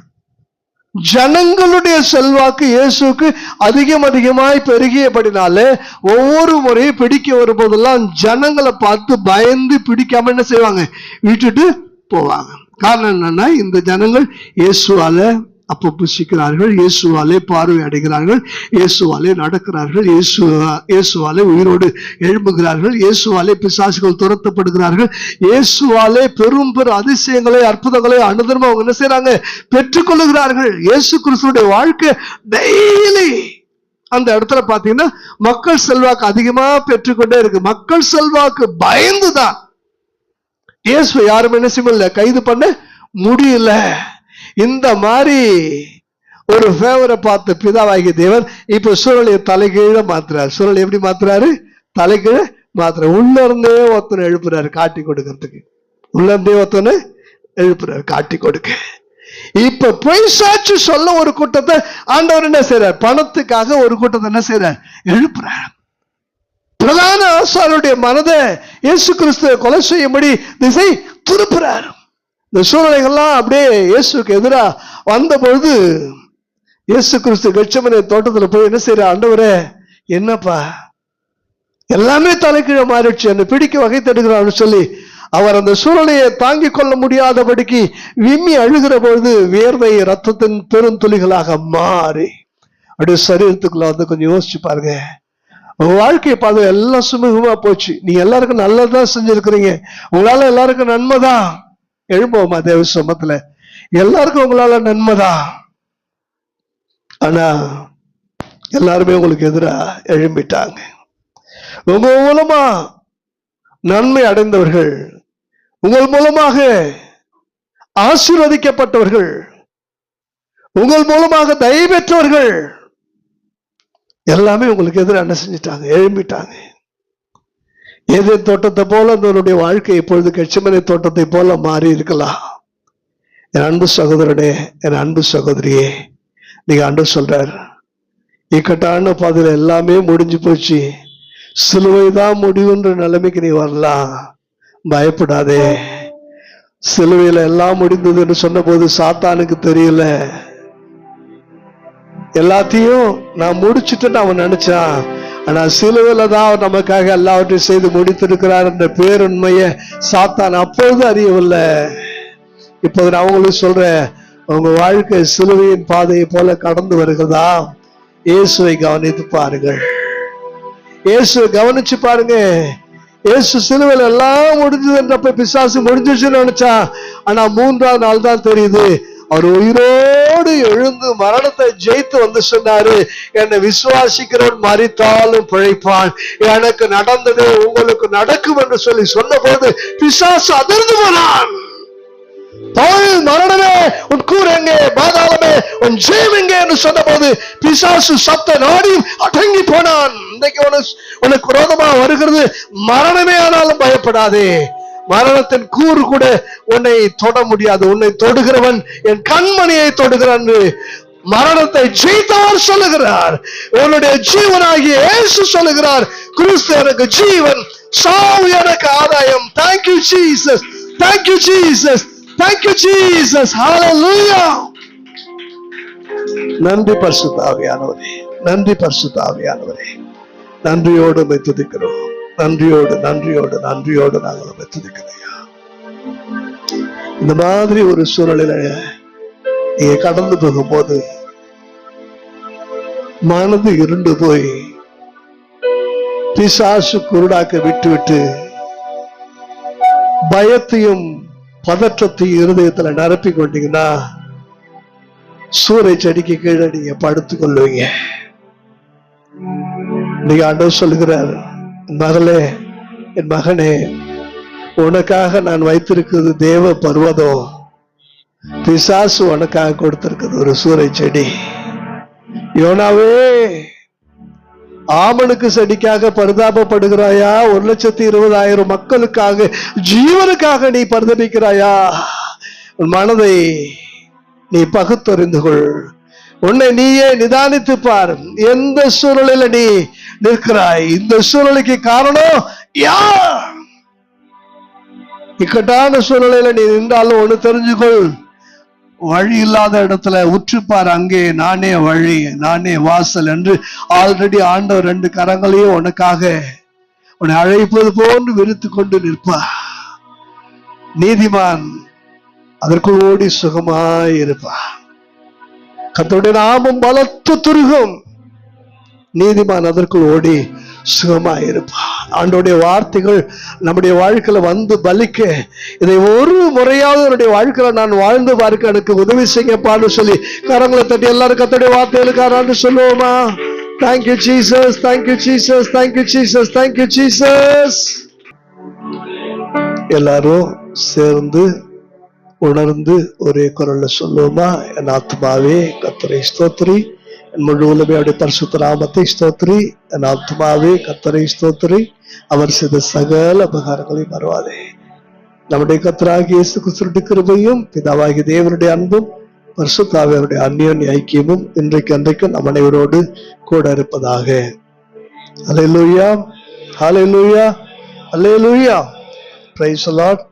ஜனங்களுடைய செல்வாக்கு இயேசுக்கு அதிகமாய் பெருகியபடினாலே ஒவ்வொரு முறையும் பிடிக்க வரும்போதெல்லாம் ஜனங்களை பார்த்து பயந்து பிடிக்காம என்ன செய்வாங்க, விட்டுட்டு போவாங்க. காரணம் என்னன்னா, இந்த ஜனங்கள் இயேசுவால அப்போ புசிக்கிறார்கள், இயேசுவாலே பார்வை அடைகிறார்கள், இயேசுவாலே நடக்கிறார்கள், இயேசுவாலே உயிரோடு எழும்புகிறார்கள், இயேசுவாலே பிசாசுகள் துரத்தப்படுகிறார்கள், இயேசுவாலே பெரும் அதிசயங்களை அற்புதங்களை அனுதினமும் அவங்க என்ன செய்யறாங்க, பெற்றுக்கொள்ளுகிறார்கள். இயேசு கிறிஸ்துடைய வாழ்க்கை டெய்லி அந்த இடத்துல பாத்தீங்கன்னா மக்கள் செல்வாக்கு அதிகமா பெற்றுக்கொண்டே இருக்கு. மக்கள் செல்வாக்கு பயந்துதான் இயேசு யாரும் என்ன செய்யல, கைது பண்ண முடியல. இந்த மாதிரி ஒரு ஃபேவரை பார்த்த பிதாவாகிய தேவன் இப்ப சூழலை தலைகீழ மாத்துறாரு. சூழலை எப்படி மாத்துறாரு, தலைகீழ மாத்துறாரு. உள்ள இருந்தே ஒருத்தனை எழுப்புறாரு காட்டி கொடுக்கறதுக்கு, உள்ள இருந்தே ஒருத்தனை எழுப்புறாரு காட்டி கொடுக்க. இப்ப பொய் சாட்சி சொல்ல ஒரு கூட்டத்தை ஆண்டவர் என்ன செய்யறார், பணத்துக்காக ஒரு கூட்டத்தை என்ன செய்யறார், எழுப்புறார். பிரதான ஆசாரியருடைய மனதை இயேசு கிறிஸ்துவை கொலை செய்யும்படி திசை திருப்புறார். இந்த சூழ்நிலைகள்லாம் அப்படியே இயேசுக்கு எதிராக வந்த பொழுது இயேசு கிறிஸ்து கெத்செமனே தோட்டத்துல போய் என்ன செய்யற, ஆண்டவரே என்னப்பா எல்லாமே தலைக்கீழ மாறிடுச்சு, என்னை பிடிக்க வகை தடுக்கிறான்னு சொல்லி அவர் அந்த சூழ்நிலையை தாங்கிக் கொள்ள முடியாதபடிக்கு விம்மி அழுகிற பொழுது வேர்வை ரத்தத்தின் பெருந்துளிகளாக மாறி அப்படியே சரீரத்துக்குள்ள வந்து கொஞ்சம் யோசிச்சு பாருங்க. வாழ்க்கையை பார்த்து எல்லாம் சுமூகமா போச்சு, நீங்க எல்லாருக்கும் நல்லதான் செஞ்சிருக்கிறீங்க, உங்களால எல்லாருக்கும் நன்மைதான். எழுப்போமா தேவ சமத்துல, எல்லாருக்கும் உங்களால நன்மைதான். ஆனா எல்லாருமே உங்களுக்கு எதிராக எழும்பிட்டாங்க. உங்க மூலமா நன்மை அடைந்தவர்கள், உங்கள் மூலமாக ஆசீர்வதிக்கப்பட்டவர்கள், உங்கள் மூலமாக தயை பெற்றவர்கள் எல்லாமே உங்களுக்கு எதிராக என்ன செஞ்சிட்டாங்க, எழும்பிட்டாங்க. ஏதேன் தோட்டத்தை போல நம்மளுடைய வாழ்க்கை இப்பொழுது கெத்செமனே தோட்டத்தை போல மாறி இருக்கலாம். என் அன்பு சகோதரனே, என் அன்பு சகோதரியே, நீங்க ஆண்டவர் சொல்றார், இக்கட்டான பாதையில எல்லாமே முடிஞ்சு போச்சு, சிலுவைதான் முடிவுன்ற நிலைமைக்கு நீ வரலாம். பயப்படாதே. சிலுவையில எல்லாம் முடிந்தது என்று சொன்ன போது சாத்தானுக்கு தெரியல, எல்லாத்தையும் நான் முடிச்சுட்டு அவன் நினைச்சான். ஆனா சிலுவையில தான் அவர் நமக்காக எல்லாவற்றையும் செய்து முடித்திருக்கிறார் என்ற பேருண்மையை சாத்தான் அப்போது அறியவில்லை. இப்போது நான் உங்களுக்கு சொல்றேன், உங்க வாழ்க்கை சிலுவையின் பாதையை போல கடந்து வருகிறதா? இயேசுவை கவனித்து பாருங்கள். இயேசுவை கவனிச்சு பாருங்க. இயேசு சிலுவையில எல்லாம் முடிஞ்சது என்றப்ப பிசாசு முடிஞ்சிச்சுன்னு நினைச்சா, ஆனா 3ஆவது நாள் தான் தெரியுது அவர் உயிரோடு எழுந்து மரணத்தை ஜெயித்து வந்து சொன்னாரு, என்னை விசுவாசிக்கிறவன் மரித்தாலும் பிழைப்பான், எனக்கு நடந்தது உங்களுக்கு நடக்கும் என்று சொல்லி சொன்ன போது பிசாசு அதிர்ந்து போனான். மரணமே உன் கூர் எங்கே, பாதாளமே உன் ஜெயம் எங்கே என்று சொன்ன போது பிசாசு சத்த நாடி அடங்கி போனான். இன்றைக்கு உனக்கு விரோதமா வருகிறது மரணமே, ஆனாலும் பயப்படாதே. மரணத்தின் கூறு கூட உன்னை தொட முடியாது. உன்னை தொடுகிறவன் என் கண்மணியை தொடுகிறான் என்று மரணத்தை ஜெயித்தவர் சொல்லுகிறார். உன்னுடைய ஜீவனாகிய இயேசு சொல்லுகிறார், கிறிஸ்து எனக்கு ஜீவன், சாவு எனக்கு ஆதாயம். Thank you Jesus, thank you Jesus, thank you Jesus, hallelujah. நன்றி பரிசுத்த ஆவியானவரே, நன்றி பரிசுத்த ஆவியானவரே. நன்றியோடு துதிக்கிறோம், நன்றியோடு நன்றியோடு நன்றியோடு நாங்கள் துதிக்கிறோம். இந்த மாதிரி ஒரு சூழலில நீங்க கடந்து போகும்போது மனது இருண்டு போய் பிசாசு குருடாக்க விட்டு பயத்தையும் பதற்றத்தையும் இருதயத்துல நிரப்பி கொண்டீங்கன்னா சூறை செடிக்கு கீழே நீங்க படுத்துக் கொள்வீங்க. நீங்க ஆண்டவர் சொல்லுகிறார், மகளே, என் மகனே, உனக்காக நான் வைத்திருக்கிறது தேவ பர்வதம், பிசாசு உனக்காக கொடுத்திருக்கிறது ஒரு சூறை செடி. யோனாவே, ஆமனுக்கு செடிக்காக பரிதாபப்படுகிறாயா? 1,20,000 மக்களுக்காக, ஜீவனுக்காக நீ பரிதபிக்கிறாயா? உன் மனதை நீ பகுத்தறிந்து கொள். உன்னை நீயே நிதானித்து பார். எந்த சூழலில நீ நிற்கிறாய்? இந்த சூழலுக்கு காரணம் யார்? இக்கட்டான சூழலில நீ நின்றாலும் ஒண்ணு தெரிஞ்சுக்கொள், வழி இல்லாத இடத்துல உற்றுப்பார், அங்கே நானே வழி, நானே வாசல் என்று ஆல்ரெடி ஆண்டவர் 2 கரங்களையும் உனக்காக உன்னை அழைப்பது போன்று விரித்து கொண்டு நிற்பார். நீதிமான் அதற்குள் ஓடி சுகமாய் இருப்பார். கர்த்தருடைய நாமம் பலத்த துருகம், நீதிமான் அதற்குள் ஓடி சுகமாய் இருப்பார். ஆண்டோடைய வார்த்தைகள் நம்முடைய வாழ்க்கையில வந்து பலிக்க, இதை ஒரு முறையாவது என்னுடைய வாழ்க்கையில நான் வாழ்ந்து பார்க்க எனக்கு உதவி செய்யப்பான்னு சொல்லி கரங்களை தட்டி எல்லாரும் கர்த்தருடைய வார்த்தைகளுக்காரான்னு சொல்லுவோமா? Thank you Jesus, thank you Jesus, thank you Jesus, thank you Jesus. எல்லாரும் சேர்ந்து உணர்ந்து ஒரே குரல்ல சொல்லுவோமா? என் ஆத்மாவே கர்த்தரை ஸ்தோத்திரி, என் முழு உலகமே அவருடைய பரிசுத்த நாமத்தை ஸ்தோத்திரி. என் ஆத்மாவே கர்த்தரை ஸ்தோத்திரி, அவர் செய்த சகல உபகாரங்களையும் மறவாதே. நம்முடைய கர்த்தராகிய இயேசு கிறிஸ்துவின் கிருபையும் பிதாவாகிய தேவனுடைய அன்பும் பரிசுத்த ஆவியாருடைய அந்யோன்ய ஐக்கியமும் இன்றைக்கு அன்றைக்கும் நம் அனைவரோடு கூட இருப்பதாக. அல்லேலூயா, அல்லேலூயா, அல்லேலூயா. Praise the Lord.